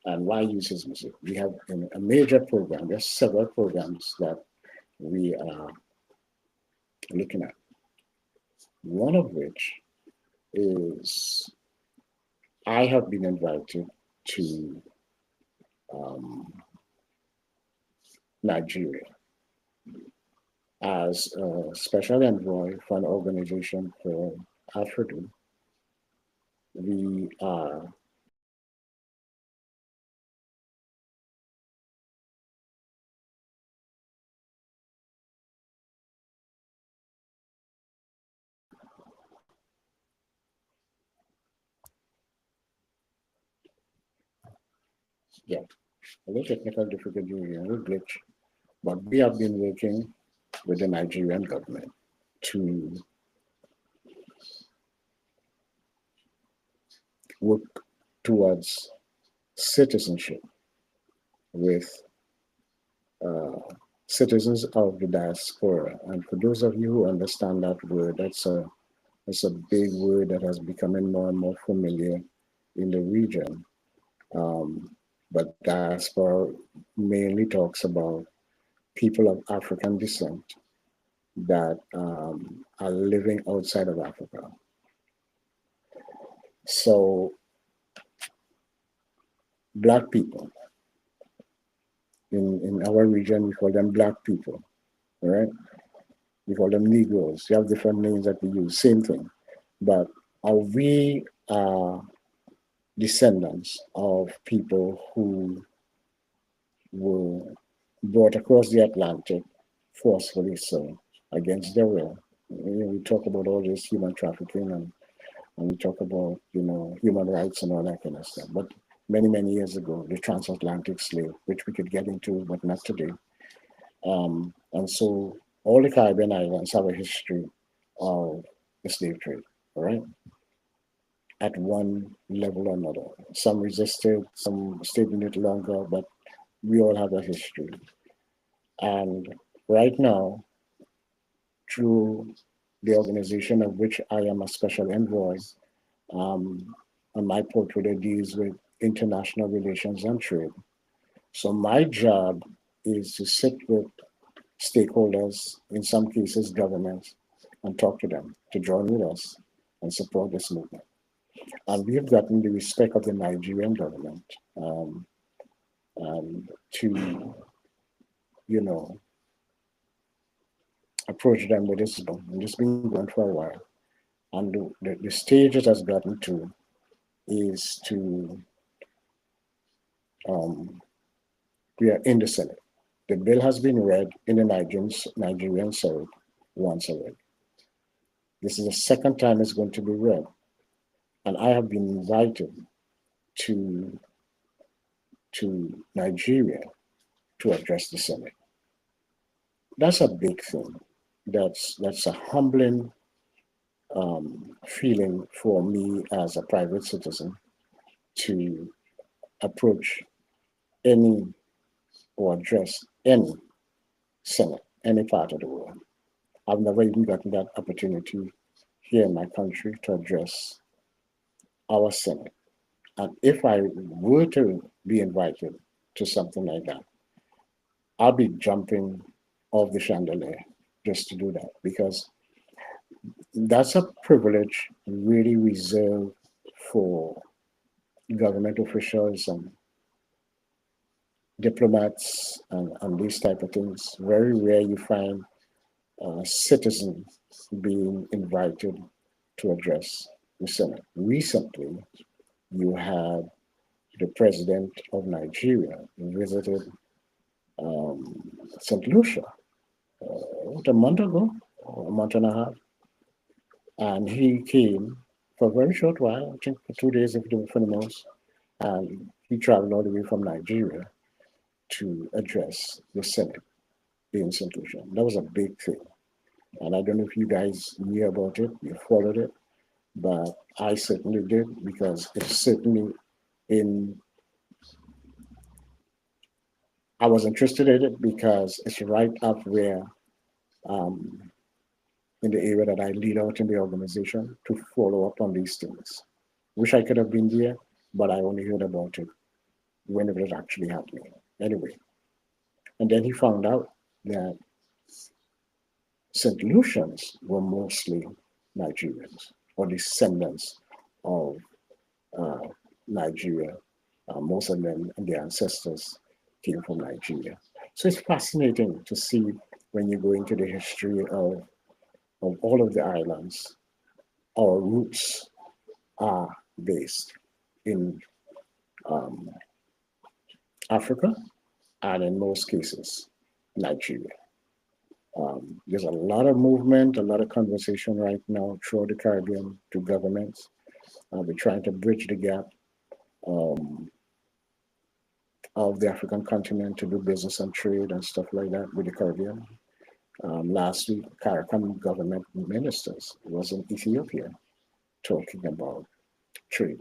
And why use his music? We have a major program. There's several programs that we are looking at. One of which is I have been invited to Nigeria as a special envoy for an organization called AFRIDU. We are a little technical difficulty, a little glitch, but we have been working with the Nigerian government to work towards citizenship with citizens of the diaspora. And for those of you who understand that word, that's a big word that has become more and more familiar in the region. But diaspora mainly talks about people of African descent that are living outside of Africa. So Black people, in our region, we call them Black people, all right? We call them Negroes. You have different names that we use, same thing. But we are descendants of people who were brought across the Atlantic forcefully, so against their will. We talk about all this human trafficking and we talk about human rights and all that kind of stuff. But many, many years ago, the transatlantic slave, which we could get into, but not today. And so all the Caribbean islands have a history of the slave trade, all right? at one level or another. Some resisted, some stayed in it longer, but we all have a history. And right now, through the organization of which I am a special envoy, um, and my portfolio deals with international relations and trade. So my job is to sit with stakeholders, in some cases governments, and talk to them to join with us and support this movement. And we have gotten the respect of the Nigerian government um, to, you know, approach them with this book. And it's been going for a while. And the stage it has gotten to is to, um, we are in the Senate. The bill has been read in the Nigerian Senate once already. This is the second time it's going to be read. And I have been invited to Nigeria to address the Senate. That's a big thing. That's a humbling feeling for me as a private citizen to approach any or address any Senate, any part of the world. I've never even gotten that opportunity here in my country to address our Senate. And if I were to be invited to something like that, I'll be jumping off the chandelier just to do that because that's a privilege really reserved for government officials and diplomats and these type of things. Very rare you find citizens being invited to address the Senate. Recently, you had the president of Nigeria visited St. Lucia a month ago, or a month and a half, and he came for a very short while, I think for 2 days for the most, and he traveled all the way from Nigeria to address the Senate in St. Lucia. That was a big thing. And I don't know if you guys knew about it, you followed it, but I certainly did because it's certainly I was interested in it because it's right up where in the area that I lead out in the organization to follow up on these things. Wish I could have been there, but I only heard about it when it was actually happening. Anyway, and then he found out that St. Lucians were mostly Nigerians or descendants of Nigeria. Most of them and their ancestors came from Nigeria. So it's fascinating to see when you go into the history of all of the islands, our roots are based in Africa and in most cases, Nigeria. There's a lot of movement, a lot of conversation right now throughout the Caribbean to governments. We're trying to bridge the gap of the African continent to do business and trade and stuff like that with the Caribbean. Last week, CARICOM government ministers was in Ethiopia talking about trade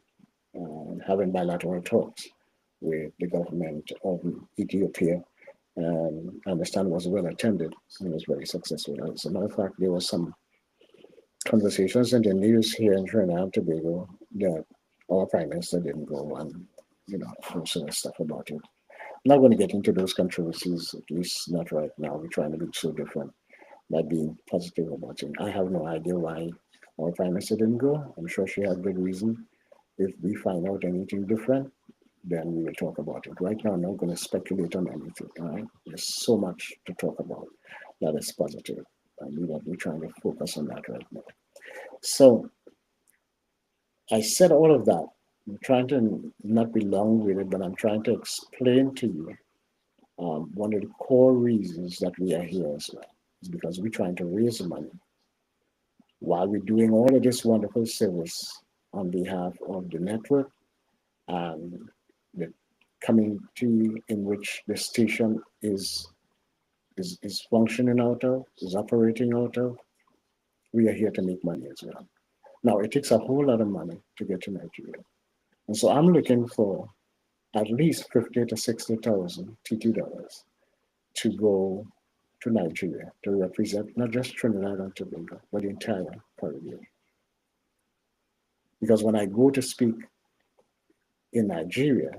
and having bilateral talks with the government of Ethiopia. And I understand it was well attended and was very successful. As a matter of fact, there was some conversations in the news here in Trinidad and Tobago that our prime minister didn't go and, do some stuff about it. I'm not going to get into those controversies, at least not right now. We're trying to be so different by being positive about it. I have no idea why our prime minister didn't go. I'm sure she had good reason. If we find out anything different, then we will talk about it. Right now, I'm not going to speculate on anything. All right? There's so much to talk about that is positive. We're trying to focus on that right now. So I said all of that. I'm trying to not be long-winded, but I'm trying to explain to you one of the core reasons that we are here as well is because we're trying to raise money while we're doing all of this wonderful service on behalf of the network and the community in which the station is functioning out of, is operating out of. We are here to make money as well. Now, it takes a whole lot of money to get to Nigeria. And so I'm looking for at least 50 to 60,000 TT dollars to go to Nigeria to represent not just Trinidad and Tobago, but the entire Caribbean. Because when I go to speak in Nigeria,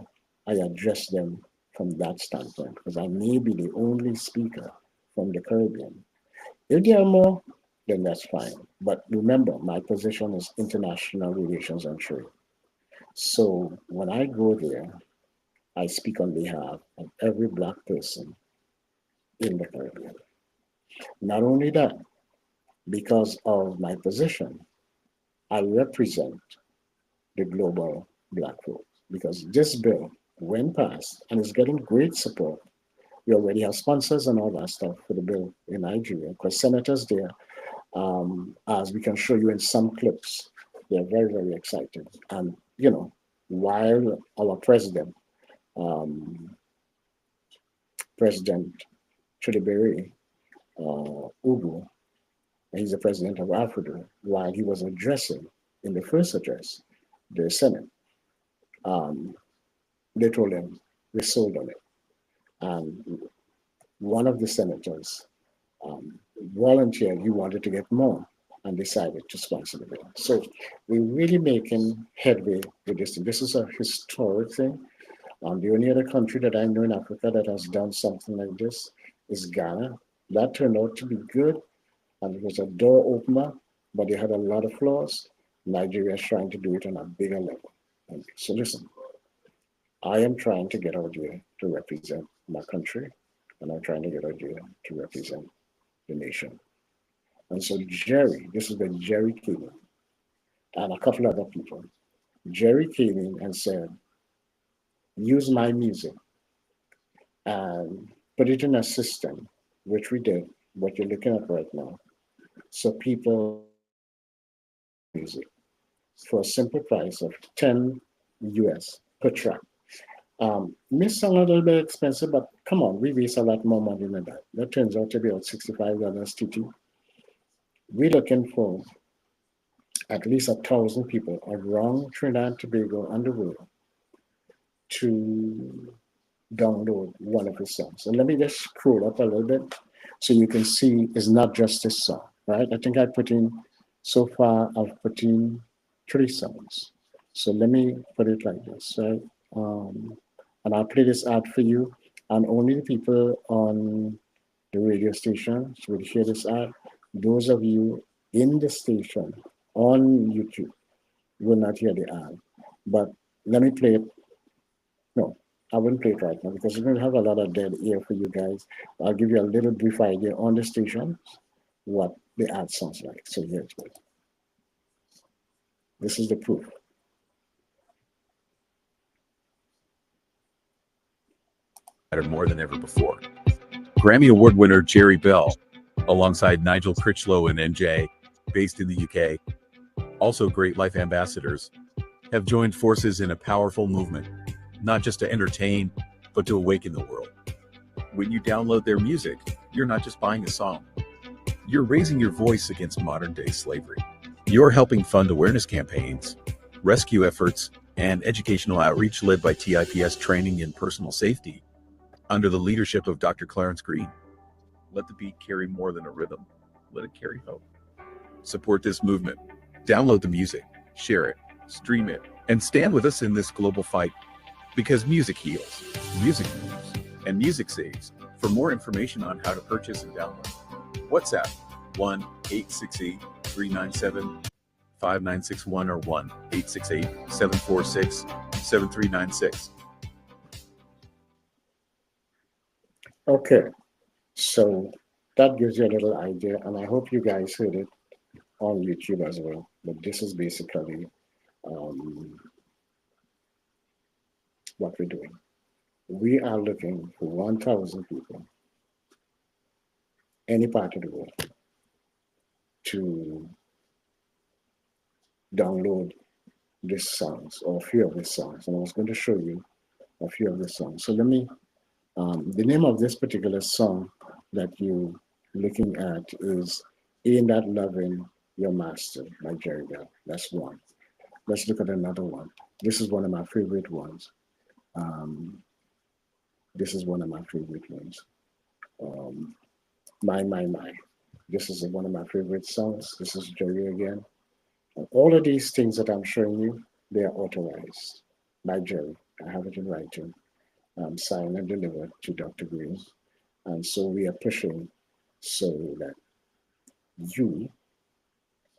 I address them from that standpoint, because I may be the only speaker from the Caribbean. If there are more, then that's fine. But remember, my position is international relations and trade. So when I go there, I speak on behalf of every Black person in the Caribbean. Not only that, because of my position, I represent the global Black vote. Because this bill, when passed, and is getting great support, we already have sponsors and all that stuff for the bill in Nigeria, because senators there, as we can show you in some clips, they're very, very excited. And, while our president, President Chidibere Ugu, he's the president of Africa, while he was addressing in the first address the Senate, they told him we sold on it. And one of the senators volunteered he wanted to get more and decided to sponsor the bill. So we're really making headway with this thing. This is a historic thing. The only other country that I know in Africa that has done something like this is Ghana. That turned out to be good, and it was a door opener, but they had a lot of flaws. Nigeria is trying to do it on a bigger level. And so listen, I am trying to get out there to represent my country, and I'm trying to get out there to represent the nation. And so Jerry, this is when Jerry came in, and a couple other people. Jerry came in and said, use my music and put it in a system, which we did, what you're looking at right now. So people music for a simple price of 10 US per track. May sound a little bit expensive, but come on, we waste a lot more money than that. That turns out to be about $65 TT. We're looking for at least 1,000 people around Trinidad and Tobago and the world to download one of his songs. And let me just scroll up a little bit so you can see it's not just this song, right? I think I put in, so far I've put in 3 songs. So let me put it like this, right? And I'll play this ad for you, and only the people on the radio station will hear this ad. Those of you in the station on YouTube will not hear the ad. But let me play it. No, I wouldn't play it right now because we're going to have a lot of dead air for you guys. I'll give you a little brief idea on the station what the ad sounds like. So here's it. This is the proof. Matter more than ever before. Grammy Award winner Jerry Bell, alongside Nigel Critchlow and NJ, based in the UK, also Great Life ambassadors, have joined forces in a powerful movement, not just to entertain, but to awaken the world. When you download their music, you're not just buying a song. You're raising your voice against modern-day slavery. You're helping fund awareness campaigns, rescue efforts, and educational outreach led by TIPS training in personal safety under the leadership of Dr. Clarence Green. Let the beat carry more than a rhythm. Let it carry hope. Support this movement. Download the music, share it, stream it, and stand with us in this global fight. Because music heals, music moves, and music saves. For more information on how to purchase and download, WhatsApp 1-868-397-5961 or 1-868-746-7396. Okay, so that gives you a little idea, and I hope you guys heard it on YouTube as well. But this is basically what we're doing. We are looking for 1,000 people, any part of the world, to download these songs or a few of these songs. And I was going to show you a few of the songs. So let me, the name of this particular song that you're looking at is Ain't That Loving Your Master by Jerry Bell. That's one. Let's look at another one. This is one of my favorite ones. Um, this is one of my favorite ones. Um, My. This is one of my favorite songs. This is Jerry again. And all of these things that I'm showing you, they are authorized by Jerry. I have it in writing, signed and delivered to Dr. Green. And so we are pushing so that you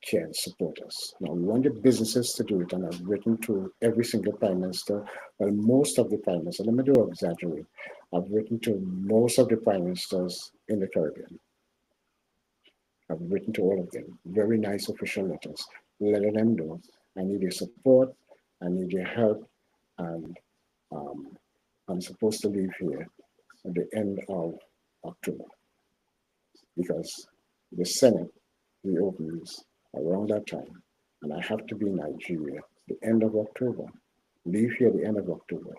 can support us. Now, we want the businesses to do it, and I've written to every single prime minister, well, most of the prime ministers, let me do exaggerate. I've written to most of the prime ministers in the Caribbean. I've written to all of them, very nice official letters, letting them know I need your support, I need your help, and um, I'm supposed to leave here at the end of October because the Senate reopens around that time, and I have to be in Nigeria the end of October. Leave here the end of October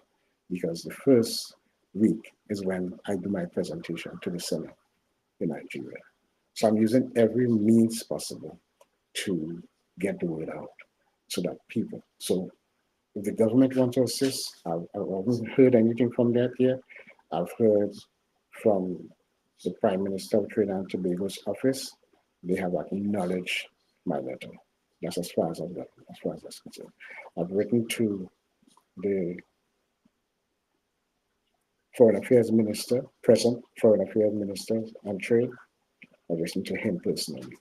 because the first week is when I do my presentation to the Senate in Nigeria. So I'm using every means possible to get the word out so that people, so if the government wants to assist, I haven't heard anything from that yet. I've heard from the Prime Minister of Trinidad and Tobago's office. They have acknowledged my letter. That's as far as I've got, as far as that's concerned. I've written to the Foreign Affairs Minister, present Foreign Affairs Minister and Trade. I've written to him personally.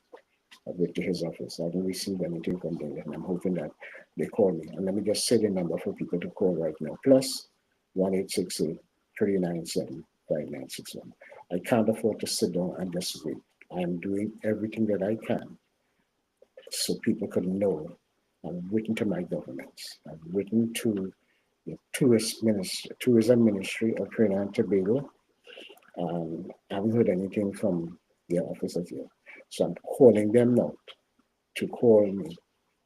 I've written to his office. I haven't received anything from them, and I'm hoping that they call me. And let me just say the number for people to call right now. Plus 1-868-397-5961. I can't afford to sit down and just wait. I am doing everything that I can so people could know. I've written to my governments. I've written to the Tourism Ministry of Trinidad and Tobago. I haven't heard anything from their officers yet. So I'm calling them now to call me,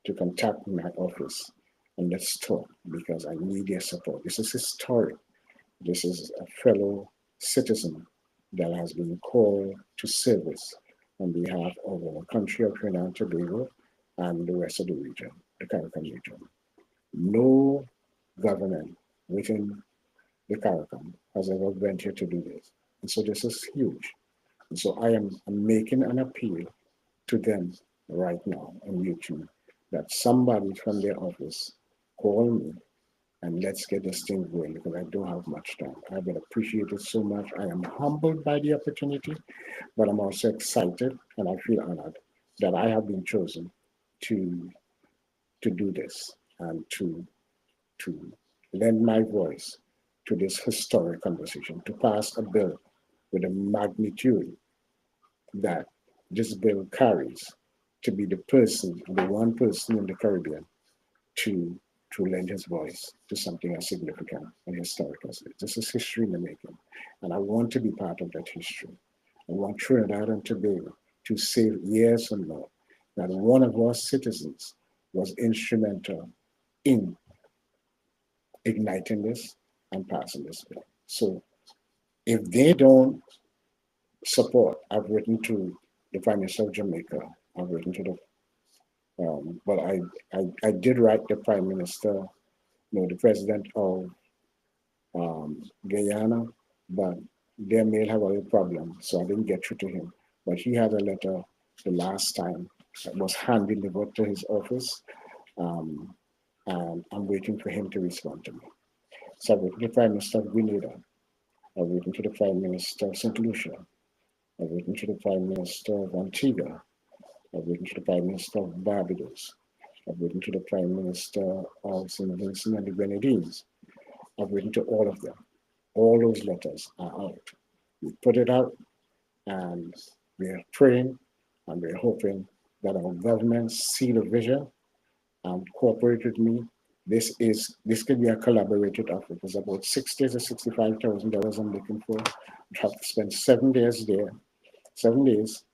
to contact my office, and let's talk because I need their support. This is historic. This is a fellow citizen that has been called to service on behalf of our country of Trinidad and Tobago and the rest of the region, the CARICOM region. No government within the CARICOM has ever ventured to do this. And so this is huge. And so I'm making an appeal to them right now on YouTube that somebody from their office call me and let's get this thing going because I don't have much time. I would appreciate it so much. I am humbled by the opportunity, but I'm also excited and I feel honored that I have been chosen to do this and to lend my voice to this historic conversation, to pass a bill with the magnitude that this bill carries, to be the one person in the Caribbean to lend his voice to something as significant and historic as this. This is history in the making, and I want to be part of that history. I want Trinidad and Tobago to say years from now that one of our citizens was instrumental in igniting this and passing this bill. So if they don't support, I've written to the Prime Minister of Jamaica, I've written to the but I did write the Prime Minister, the President of Guyana, but their mail had a little problem, so I didn't get through to him. But he had a letter the last time that was hand delivered to his office, and I'm waiting for him to respond to me. So I've written to the Prime Minister of Grenada, I've written to the Prime Minister of St. Lucia, I've written to the Prime Minister of Antigua, I've written to the Prime Minister of Barbados, I've written to the Prime Minister of St. Vincent and the Grenadines. I've written to all of them. All those letters are out. We put it out and we're praying and we're hoping that our governments see the vision and cooperate with me. This could be a collaborated effort. It's about $60,000 to $65,000 I'm looking for. I have to spend 7 days there, 7 days.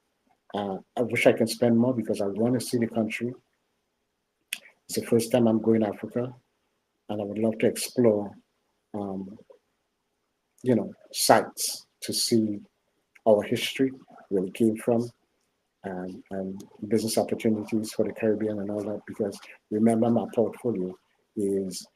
I wish I can spend more because I want to see the country. It's the first time I'm going to Africa, and I would love to explore, sites to see our history, where we came from, and business opportunities for the Caribbean and all that, because remember my portfolio is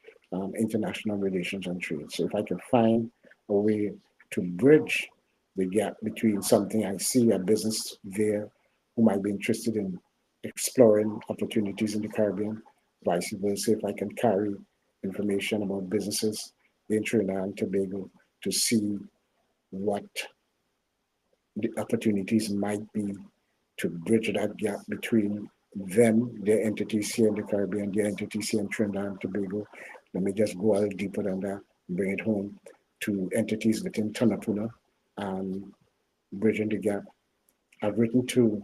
international relations and trade. So if I can find a way to bridge the gap between something I see a business there who might be interested in exploring opportunities in the Caribbean, vice versa, if I can carry information about businesses in Trinidad and Tobago to see what the opportunities might be to bridge that gap between them, their entities here in the Caribbean, their entities here in Trinidad and Tobago. Let me just go a little deeper than that, bring it home to entities within Tanapuna and bridging the gap. I've written to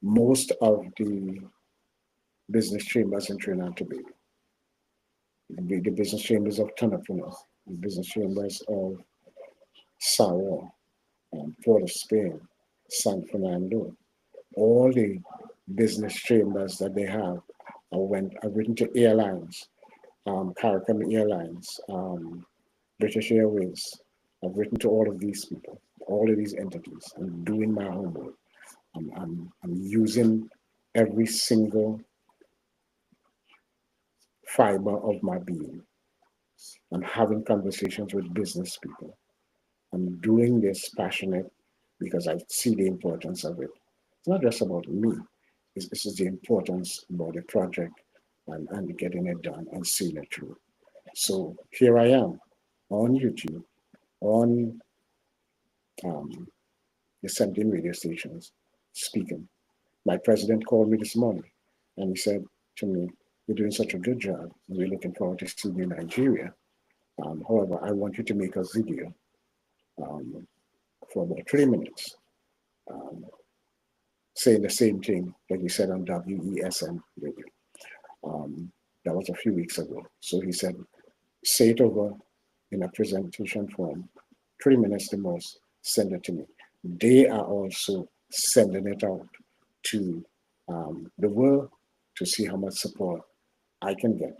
most of the business chambers in Trinidad and Tobago, the business chambers of Tanapuna, the business chambers of Sarawak, Port of Spain, San Fernando, all the business chambers that they have. I've written to airlines, CARICOM Airlines, British Airways. I've written to all of these people, all of these entities. I'm doing my homework. I'm using every single fiber of my being. I'm having conversations with business people. I'm doing this passionate because I see the importance of it. It's not just about me. This is the importance about the project and getting it done and seeing it through. So here I am on YouTube, on the 17 radio stations speaking. My president called me this morning and he said to me, "You're doing such a good job. We're looking forward to seeing you in Nigeria. However, I want you to make a video for about 3 minutes saying the same thing that you said on WESN radio." That was a few weeks ago. So he said, say it over in a presentation form, 3 minutes the most, send it to me. They are also sending it out to the world to see how much support I can get,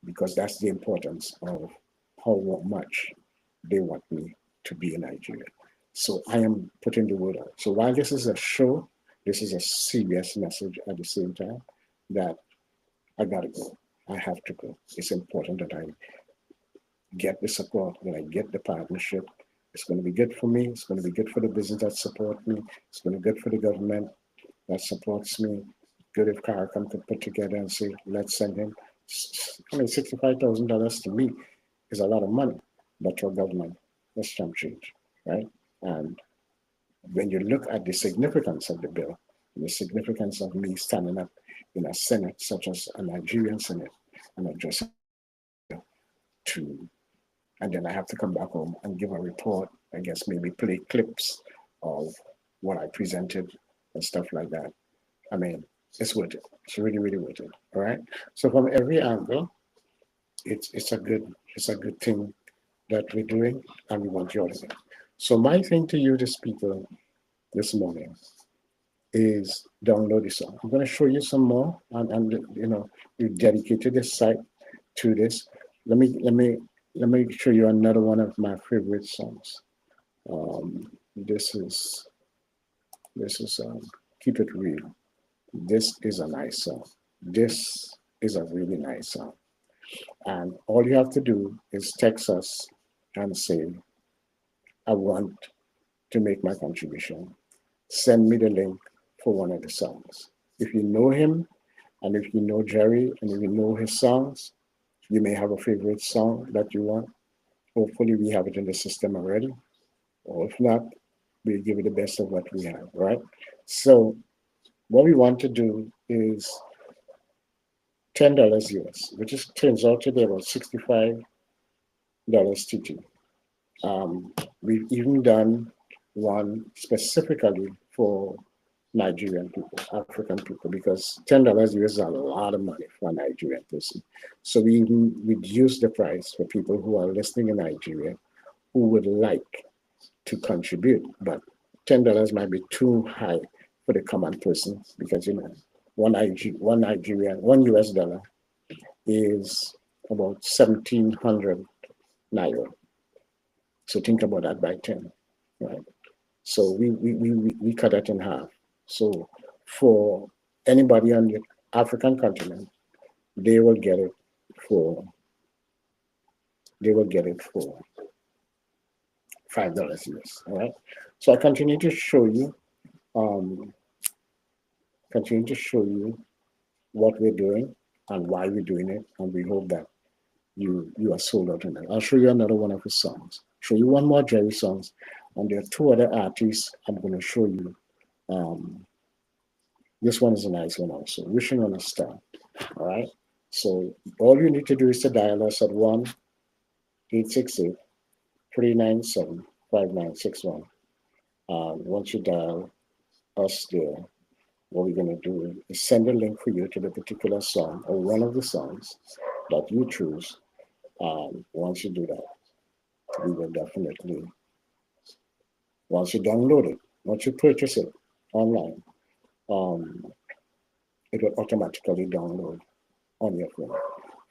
because that's the importance of how much they want me to be in Nigeria. So I am putting the word out. So while this is a show, this is a serious message at the same time that I gotta go. I have to go. It's important that I get the support, that I get the partnership. It's going to be good for me. It's going to be good for the business that support me. It's going to be good for the government that supports me. Good if CARICOM could put together and say, let's send him. I mean, $65,000 to me is a lot of money, but to a government, that's chump change, right? And when you look at the significance of the bill, the significance of me standing up in a Senate, such as a Nigerian Senate, and addressing to, and then I have to come back home and give a report, I guess maybe play clips of what I presented and stuff like that. I mean, it's worth it. It's really, really worth it. All right. So from every angle, it's a good thing that we're doing, and we want you all to. So my thing to you, the speaker, this morning is download this song. I'm going to show you some more, and you know, we dedicated this site to this. Let me show you another one of my favorite songs. This is Keep It Real. This is a nice song. This is a really nice song. And all you have to do is text us and say, I want to make my contribution. Send me the link for one of the songs. If you know him, and if you know Jerry, and if you know his songs, you may have a favorite song that you want. Hopefully we have it in the system already. Or if not, we'll give you the best of what we have, right? So what we want to do is $10 US, which is turns out to be about $65 TT. We've even done one specifically for Nigerian people, African people, because $10 US is a lot of money for a Nigerian person. So we reduce the price for people who are listening in Nigeria who would like to contribute, but $10 might be too high for the common person, because you know one US dollar is about 1,700 naira. So think about that by 10, right? So we cut it in half. So for anybody on the African continent, they will get it for $5 US. All right. So I continue to show you um, what we're doing and why we're doing it, and we hope that you are sold out on it. I'll show you another one of his songs. Show you one more Jerry songs, and there are two other artists I'm going to show you. Um, this one is a nice one also. Wishing on a Star. All right. So all you need to do is to dial us at 1-868-397-5961. Once you dial us there, what we're going to do is send a link for you to the particular song or one of the songs that you choose. Once you do that, we will definitely, once you download it, once you purchase it online, it will automatically download on your phone.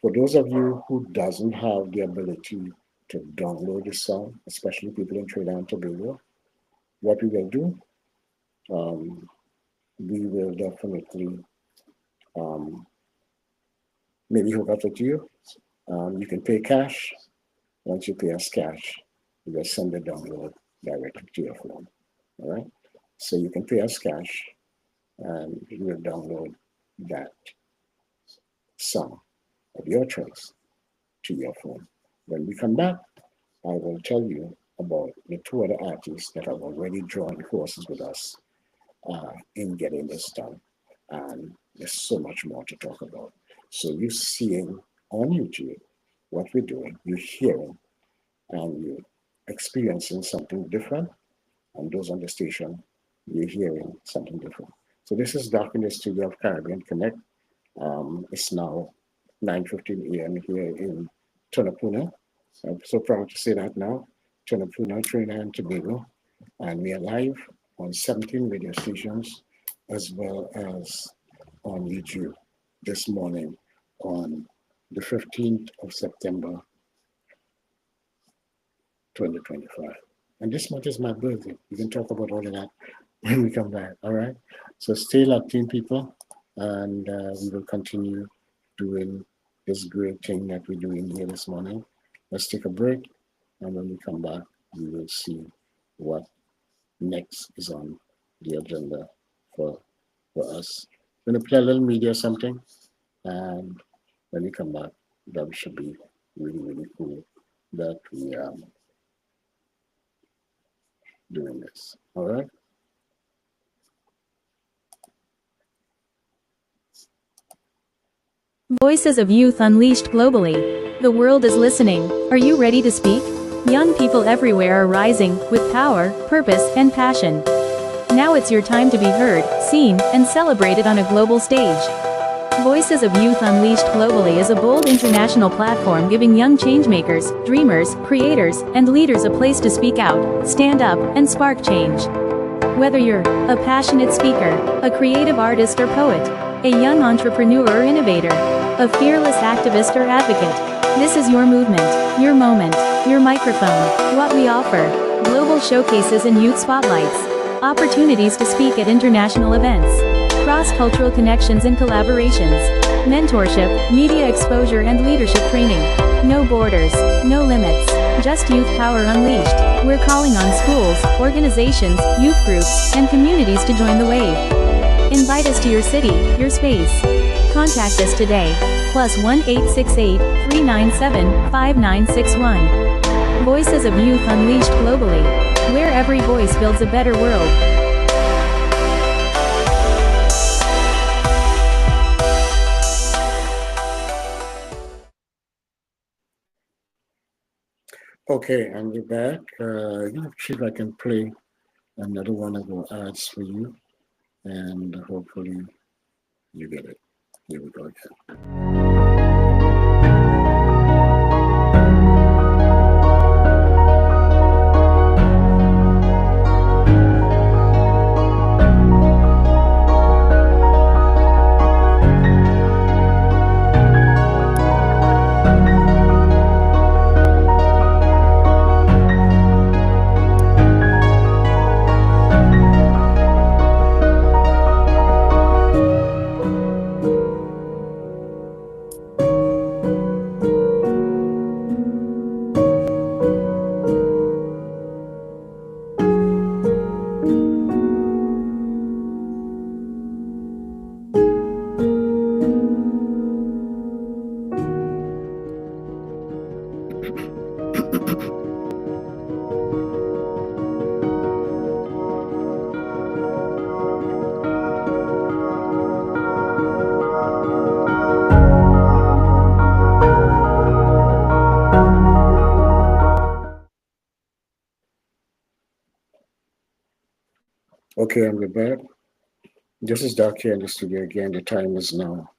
For those of you who doesn't have the ability to download the song, especially people in Trinidad and Tobago, what we will do, we will definitely maybe hook up with you. You can pay cash. Once you pay us cash, we will send the download directly to your phone. All right. So you can pay us cash, and we will download that song of your choice to your phone. When we come back, I will tell you about the two other artists that have already joined forces with us in getting this done. And there's so much more to talk about. So you're seeing on YouTube what we're doing, you're hearing, and you're experiencing something different. And those on the station, you're hearing something different. So this is Doc in the studio of Caribbean Connect. It's now 9:15 a.m. here in Tunapuna. I'm so proud to say that now. Tunapuna, Trinidad and Tobago. And we are live on 17 radio stations as well as on YouTube this morning on the 15th of September 2025. And this month is my birthday. We can talk about all of that when we come back. All right. So stay locked in, people, and we will continue doing this great thing that we're doing here this morning. Let's take a break, and when we come back, we will see what next is on the agenda for us. I'm going to play a little media or something, and when we come back, that should be really, really cool that we are doing this. All right. Voices of Youth Unleashed globally. The world is listening. Are you ready to speak? Young people everywhere are rising, with power, purpose, and passion. Now it's your time to be heard, seen, and celebrated on a global stage. Voices of Youth Unleashed globally is a bold international platform giving young changemakers, dreamers, creators, and leaders a place to speak out, stand up, and spark change. Whether you're a passionate speaker, a creative artist or poet, a young entrepreneur or innovator, a fearless activist or advocate, this is your movement, your moment, your microphone. What we offer: global showcases and youth spotlights, opportunities to speak at international events, cross-cultural connections and collaborations, mentorship, media exposure and leadership training. No borders, no limits, just youth power unleashed. We're calling on schools, organizations, youth groups, and communities to join the wave. Invite us to your city, your space. Contact us today. +1-868-397-5961. Voices of Youth Unleashed globally, where every voice builds a better world. Okay, and we're back. Let's see if I can play another one of our ads for you, and hopefully you get it. Here we go again. Okay, and we're back. This is Doc here in the studio again. The time is now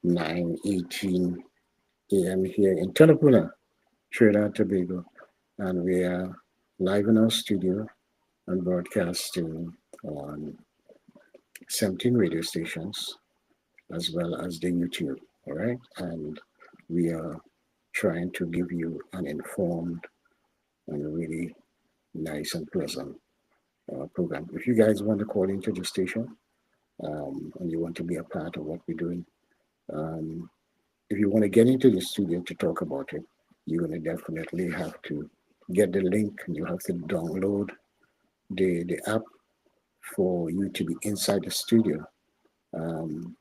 9:18 a.m. here in Telapuna, Trinidad and Tobago, and we are live in our studio and broadcasting on 17 radio stations as well as the YouTube. All right, and we are trying to give you an informed and really nice and pleasant program. If you guys want to call into the station and you want to be a part of what we're doing, um, if you want to get into the studio to talk about it, you're going to definitely have to get the link and you have to download the app for you to be inside the studio. Um,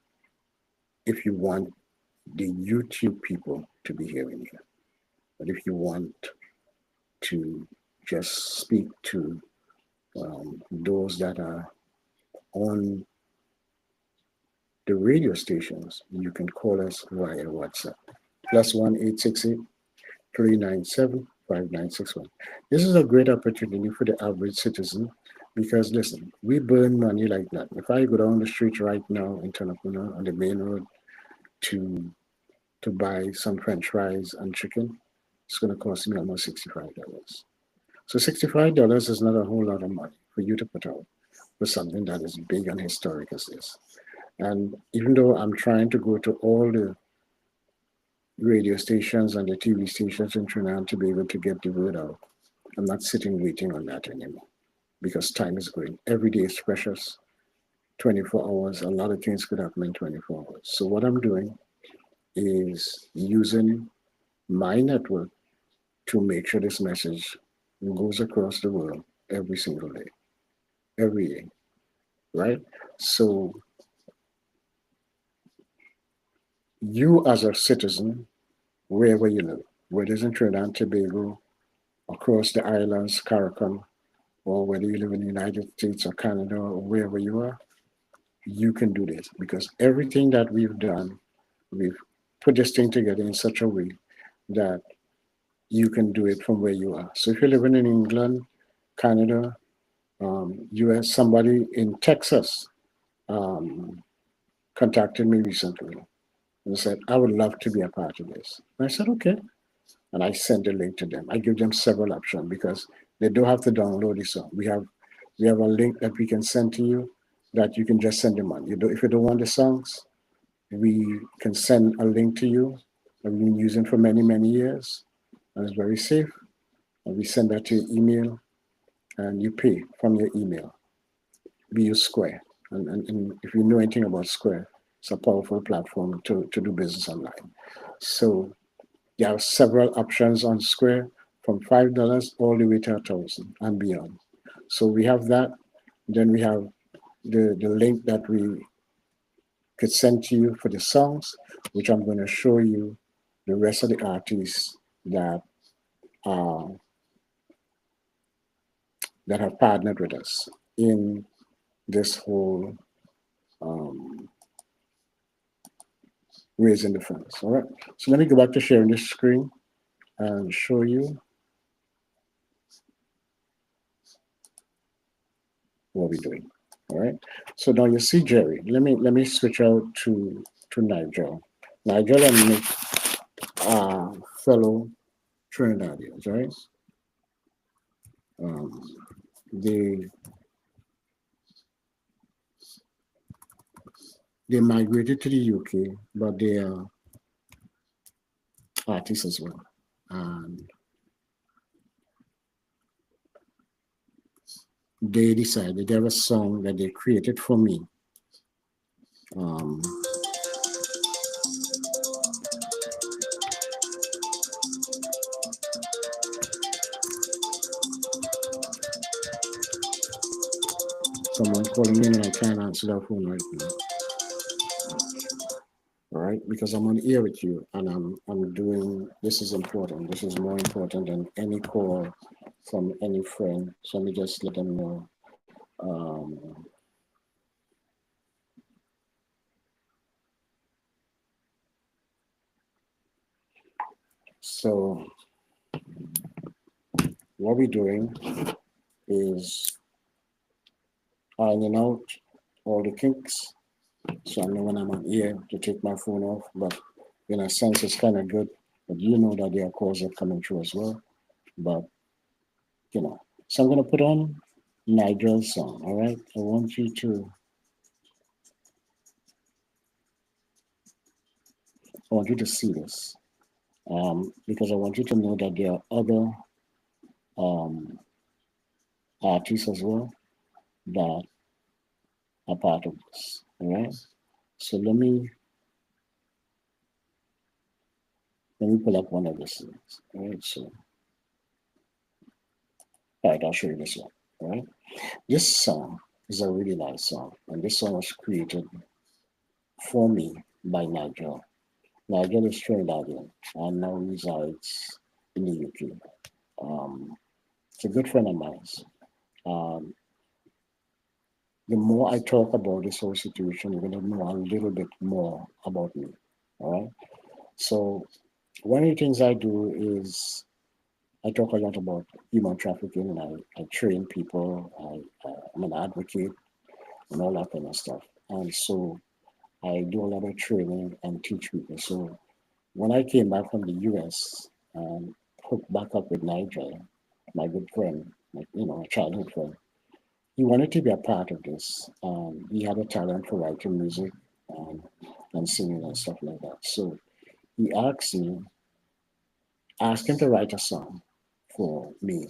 if you want the YouTube people to be hearing you, but if you want to just speak to those that are on the radio stations, you can call us via WhatsApp. +1 868 397 5961. This is a great opportunity for the average citizen because listen, we burn money like that. If I go down the street right now in Tanapuna on the main road to buy some French fries and chicken, it's going to cost me almost $65. So $65 is not a whole lot of money for you to put out for something that is big and historic as this. And even though I'm trying to go to all the radio stations and the TV stations in Trinidad to be able to get the word out, I'm not sitting waiting on that anymore because time is going. Every day is precious. 24 hours, a lot of things could happen in 24 hours. So what I'm doing is using my network to make sure this message goes across the world every single day, every day, right? So you as a citizen, wherever you live, whether it's in Trinidad and Tobago, across the islands, Caracas, or whether you live in the United States or Canada or wherever you are, you can do this because everything that we've done, we've put this thing together in such a way that you can do it from where you are. So if you're living in England, Canada, US, somebody in Texas contacted me recently and said, I would love to be a part of this. And I said, okay. And I sent a link to them. I give them several options because they don't have to download the song. We have a link that we can send to you that you can just send them on. If you don't want the songs, we can send a link to you that we've been using for many, many years. And it's very safe. And we send that to your email and you pay from your email. We use Square. And if you know anything about Square, it's a powerful platform to do business online. So there are several options on Square from $5 all the way to $1,000 and beyond. So we have that. Then we have the link that we could send to you for the songs, which I'm going to show you the rest of the artists that have partnered with us in this whole raising the funds. All right. So let me go back to sharing this screen and show you what we're doing. All right. So now you see Jerry. Let me switch out to Nigel. Nigel and Nick are fellow Trinidadians, right? They migrated to the UK, but they are artists as well. And they decided they have a song that they created for me. Someone calling me and I can't answer that phone right now. All right, because I'm on air with you and I'm doing, this is important. This is more important than any call from any friend. So let me just let them know. So what we're doing is ironing out all the kinks. So I know when I'm on air to take my phone off, but in a sense, it's kind of good. But you know that there are calls that are coming through as well. But, so I'm going to put on Nigel's song, all right? I want you to see this because I want you to know that there are other um, artists as well that are part of this, all right? So let me pull up one of the songs, all right? So, all right, I'll show you this one, all right? This song is a really nice song, and this song was created for me by Nigel. Nigel is Trinidadian and now resides in the UK. It's a good friend of mine. Um, the more I talk about this whole situation, you're going to know a little bit more about me. All right. So, one of the things I do is I talk a lot about human trafficking and I train people. I'm an advocate and all that kind of stuff. And so, I do a lot of training and teach people. So, when I came back from the US and hooked back up with Nigel, my good friend, a childhood friend, he wanted to be a part of this. He had a talent for writing music and singing and stuff like that. So he asked him to write a song for me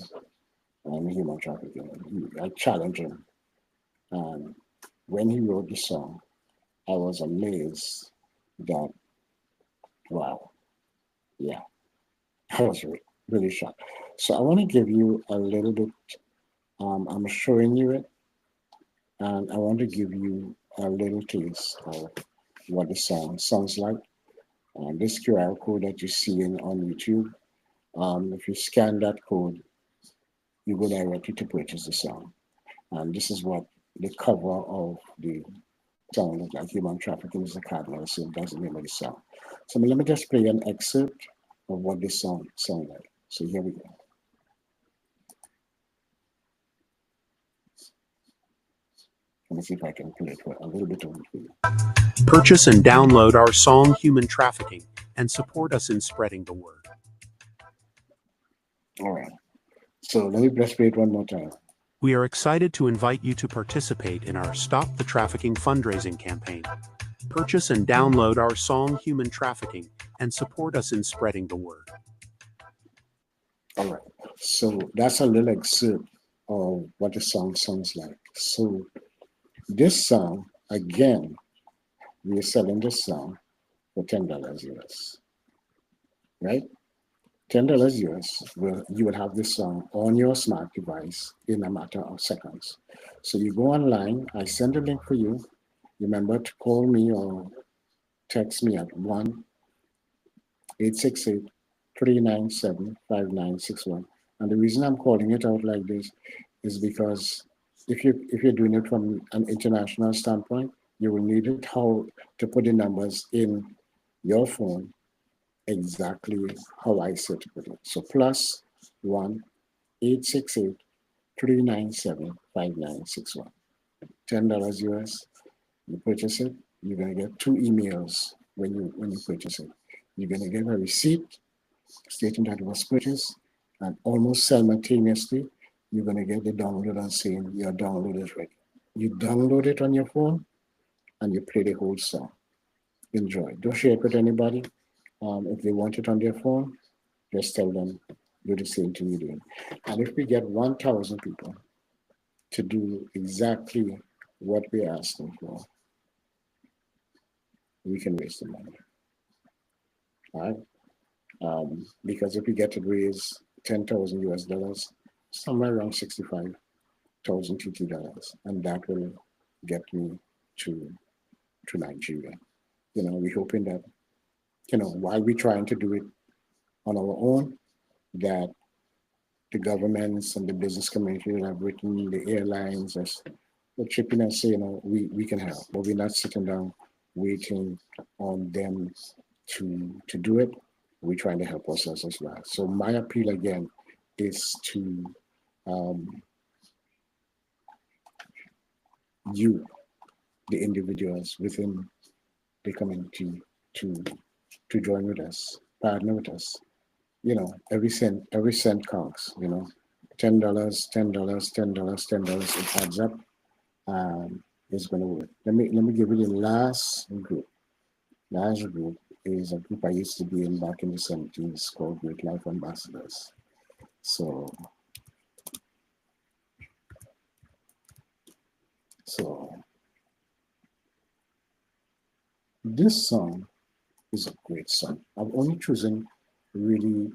on human trafficking. I challenged him. And when he wrote the song, I was amazed that, wow, yeah, I was really shocked. So I want to give you a little bit, I'm showing you it, and I want to give you a little taste of what the song sounds like. This QR code that you see on YouTube, if you scan that code, you go directly to purchase the song. And this is what the cover of the song looks like. Human trafficking is the cardinal sin. That's the name of the song. So let me just play an excerpt of what this song sounds like. So here we go. Let me see if I can play it for a little bit of it for you. Purchase and download our song Human Trafficking and support us in spreading the word. All right. So let me just play it one more time. We are excited to invite you to participate in our Stop the Trafficking fundraising campaign. Purchase and download our song Human Trafficking and support us in spreading the word. All right. So that's a little excerpt of what the song sounds like. So this song, again, we are selling this song for $10 US, right? $10 US, you will have this song on your smart device in a matter of seconds. So you go online, I send a link for you. Remember to call me or text me at 1-868-397-5961. And the reason I'm calling it out like this is because if you're doing it from an international standpoint, you will need it how to put the numbers in your phone exactly how I said to put it. So +1-868-397-5961. $10 US. You purchase it, you're gonna get 2 emails when you purchase it. You're gonna get a receipt stating that it was purchased, and almost simultaneously, you're gonna get the download and saying your download is ready. You download it on your phone and you play the whole song. Enjoy. Don't share it with anybody. If they want it on their phone, just tell them do the same thing you're doing. And if we get 1,000 people to do exactly what we're asking for, we can raise the money. All right? Because if we get to raise 10,000 US dollars, somewhere around 65,000 TT dollars, and that will get me to Nigeria. We're hoping that, while we're trying to do it on our own, that the governments and the business community have written the airlines as the chipping and say, we can help, but we're not sitting down waiting on them to do it. We're trying to help ourselves as well. So my appeal again is to you, the individuals within the community, to join with us, partner with us. Every cent counts. $10, $10, $10, $10. It adds up, and it's going to work. Let me give you the last group. Last group is a group I used to be in back in the 70s called Great Life Ambassadors. So this song is a great song. I've only chosen really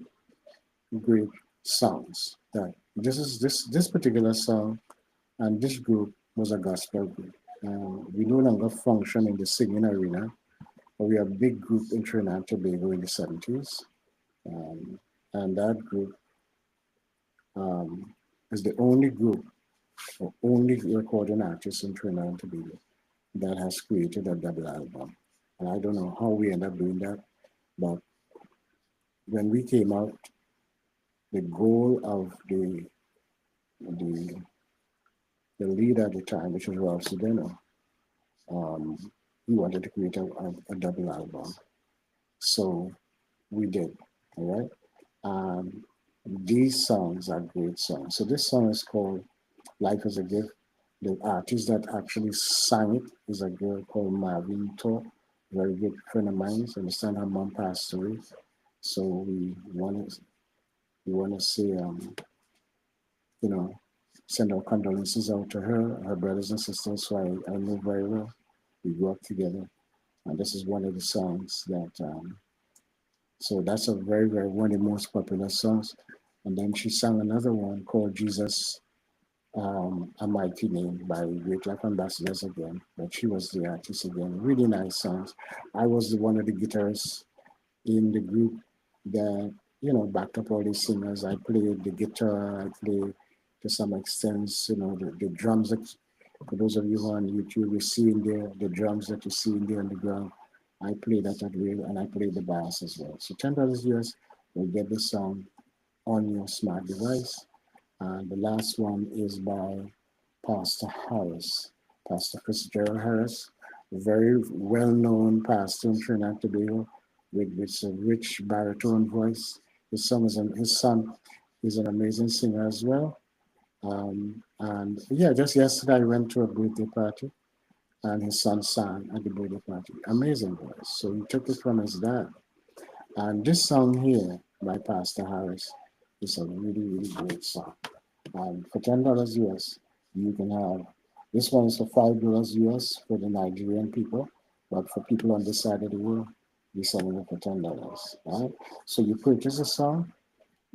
great songs. That this particular song and this group was a gospel group. We no longer function in the singing arena, but we are a big group in Trinidad and Tobago in the 70s. And that group is the only group or only recording artist in Trinidad and Tobago that has created a double album. And I don't know how we end up doing that, but when we came out, the goal of the leader at the time, which was Ralph Sedeno, he wanted to create a double album. So we did, all right? These songs are great songs. So this song is called Life is a Gift. The artist that actually sang it is a girl called Marvin Tor, very good friend of mine. I understand her mom passed away. So we want to say, send our condolences out to her brothers and sisters, who I know very well. We grew up together. And this is one of the songs that, so that's a very, very, one of the most popular songs. And then she sang another one called Jesus, A Mighty Name by Great Life Ambassadors again, but she was the artist again. Really nice songs. I was one of the guitarists in the group that, backed up all these singers. I played the guitar, I played to some extent, the drums. For those of you who are on YouTube, you see in there, the drums that you see in there on the ground. I play that at will, and I play the bass as well. So $10 US will get the song on your smart device. And the last one is by Pastor Harris, Pastor Fitzgerald Harris, a very well-known pastor in Trinidad and Tobago with a rich baritone voice. His son is an amazing singer as well. And yeah, just yesterday I went to a birthday party, and his son sang at the birthday party. Amazing voice. So he took it from his dad. And this song here by Pastor Harris is a really, really great song. For $10 US, you can have, this one is for $5 US for the Nigerian people, but for people on this side of the world, we're selling it for $10. Right? So you purchase a song,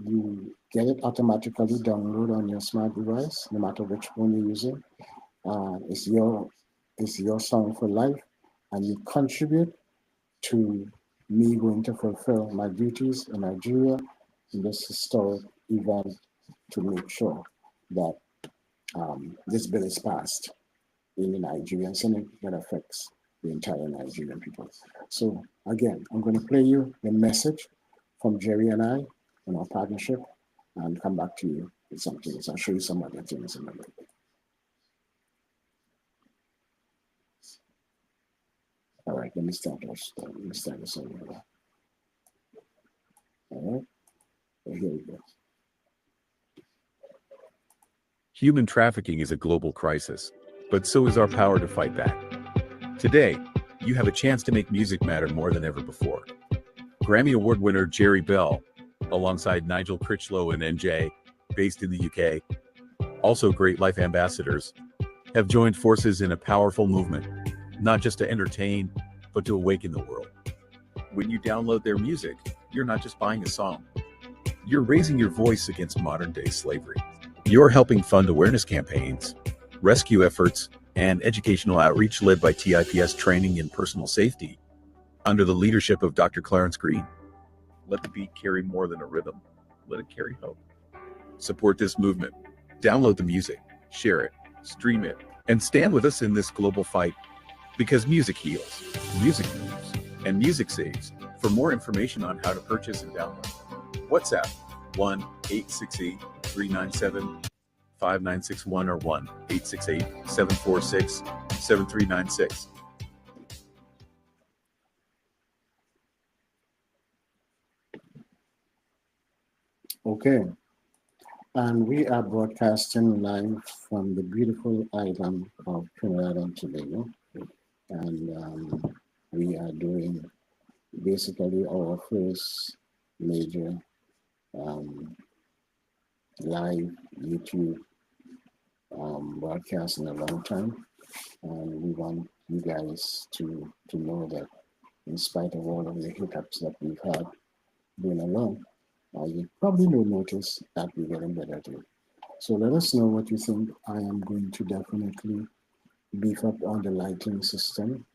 you get it automatically download on your smart device, no matter which phone you're using. It's your song for life, and you contribute to me going to fulfill my duties in Nigeria in this historic event to make sure that this bill is passed in the Nigerian Senate that affects the entire Nigerian people. So again, I'm going to play you the message from Jerry and I in our partnership, and come back to you with some things. I'll show you some other things in a little bit. All right, let me start this over. All right, so here we go. Human trafficking is a global crisis, but so is our power to fight back. Today, you have a chance to make music matter more than ever before. Grammy Award winner Jerry Bell, alongside Nigel Critchlow and NJ, based in the UK, also Great Life Ambassadors, have joined forces in a powerful movement, not just to entertain, but to awaken the world. When you download their music, you're not just buying a song. You're raising your voice against modern-day slavery. You're helping fund awareness campaigns, rescue efforts, and educational outreach led by TIPS training in personal safety, under the leadership of Dr. Clarence Green. Let the beat carry more than a rhythm. Let it carry hope. Support this movement. Download the music, share it, stream it, and stand with us in this global fight. Because music heals, music moves, and music saves. For more information on how to purchase and download, WhatsApp 1-868-397-5655 5961 or 1-868-746-7396. Okay. And we are broadcasting live from the beautiful island of Trinidad and Tobago. And we are doing basically our first major live YouTube broadcast in a long time. And we want you guys to know that in spite of all of the hiccups that we've had going along, you probably will notice that we're getting better at it. So let us know what you think. I am going to definitely beef up on the lighting system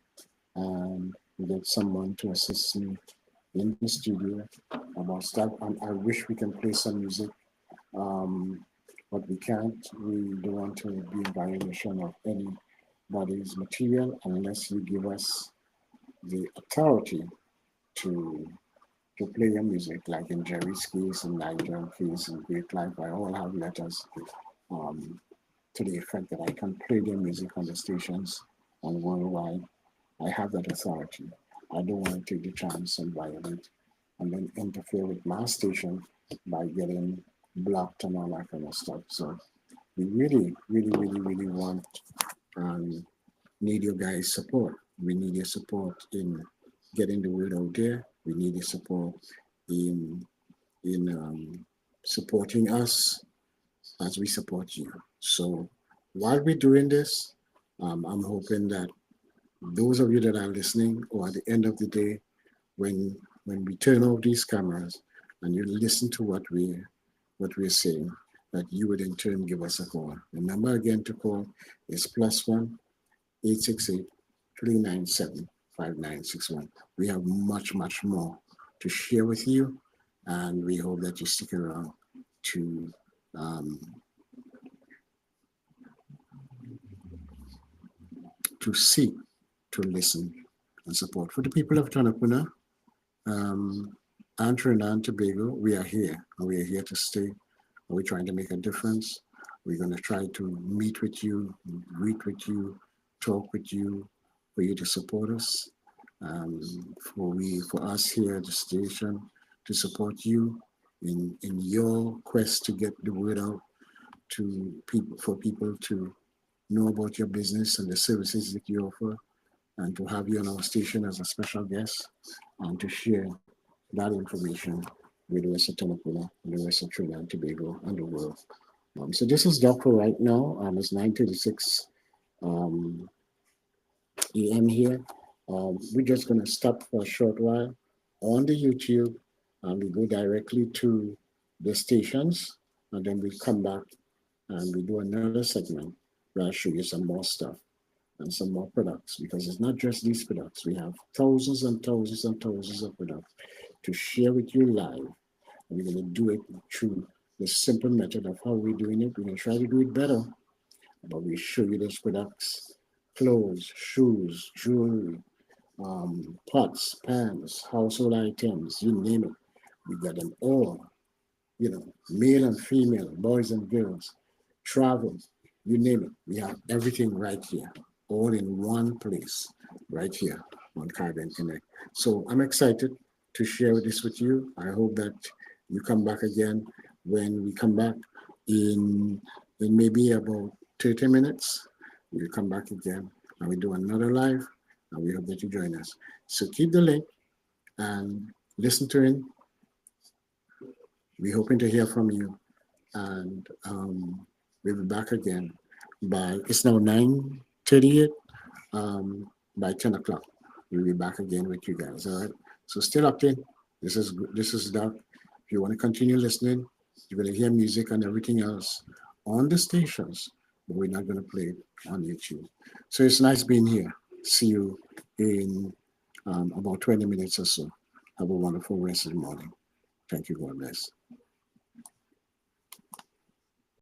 and get someone to assist me in the studio about stuff. And I wish we can play some music, but we can't. We don't want to be in violation of anybody's material unless you give us the authority to play your music, like in Jerry's case and Nigel's case and Great Life. I all have letters to the effect that I can play their music on the stations and worldwide. I have that authority. I don't want to take the chance and violate and then interfere with my station by getting blocked and all that kind of stuff. So we really want and need your guys' support. We need your support in getting the word out there. We need your support in supporting us as we support you. So while we're doing this, I'm hoping that those of you that are listening, or at the end of the day, when we turn off these cameras and you listen to what we're saying, that you would in turn give us a call. The number again to call is +1 868-397-5961. We have much more to share with you, and we hope that you stick around to see, to listen, and support. For the people of Tonopuna and Trinidad and Tobago, we are here, and we are here to stay. We're trying to make a difference. We're going to try to meet with you, greet with you, talk with you, for you to support us, for us here at the station to support you in your quest to get the word out to people, for people to know about your business and the services that you offer, and to have you on our station as a special guest and to share that information with the rest of Tonopuna and the rest of Trinidad and Tobago and the world. So this is Dr. right now. It's 9:36 AM here. We're just going to stop for a short while on the YouTube, and we go directly to the stations, and then we come back and we do another segment where I'll show you some more stuff and some more products, because it's not just these products. We have thousands and thousands and thousands of products to share with you live. And we're going to do it through the simple method of how we're doing it. We're going to try to do it better, but we show you those products: clothes, shoes, jewelry, pots, pans, household items, you name it. We got them all, male and female, boys and girls, travel, you name it. We have everything right here, all in one place, right here on Caribbean Connect. So I'm excited to share this with you. I hope that you come back again when we come back in maybe about 30 minutes. We'll come back again and we do another live, and we hope that you join us. So keep the link and listen to it. We're hoping to hear from you, and we'll be back again it's now 9:38, by 10 o'clock. We'll be back again with you guys, all right? So still up in. This is Doc. If you want to continue listening, you're going to hear music and everything else on the stations, but we're not going to play it on YouTube. So it's nice being here. See you in about 20 minutes or so. Have a wonderful rest of the morning. Thank you. God bless.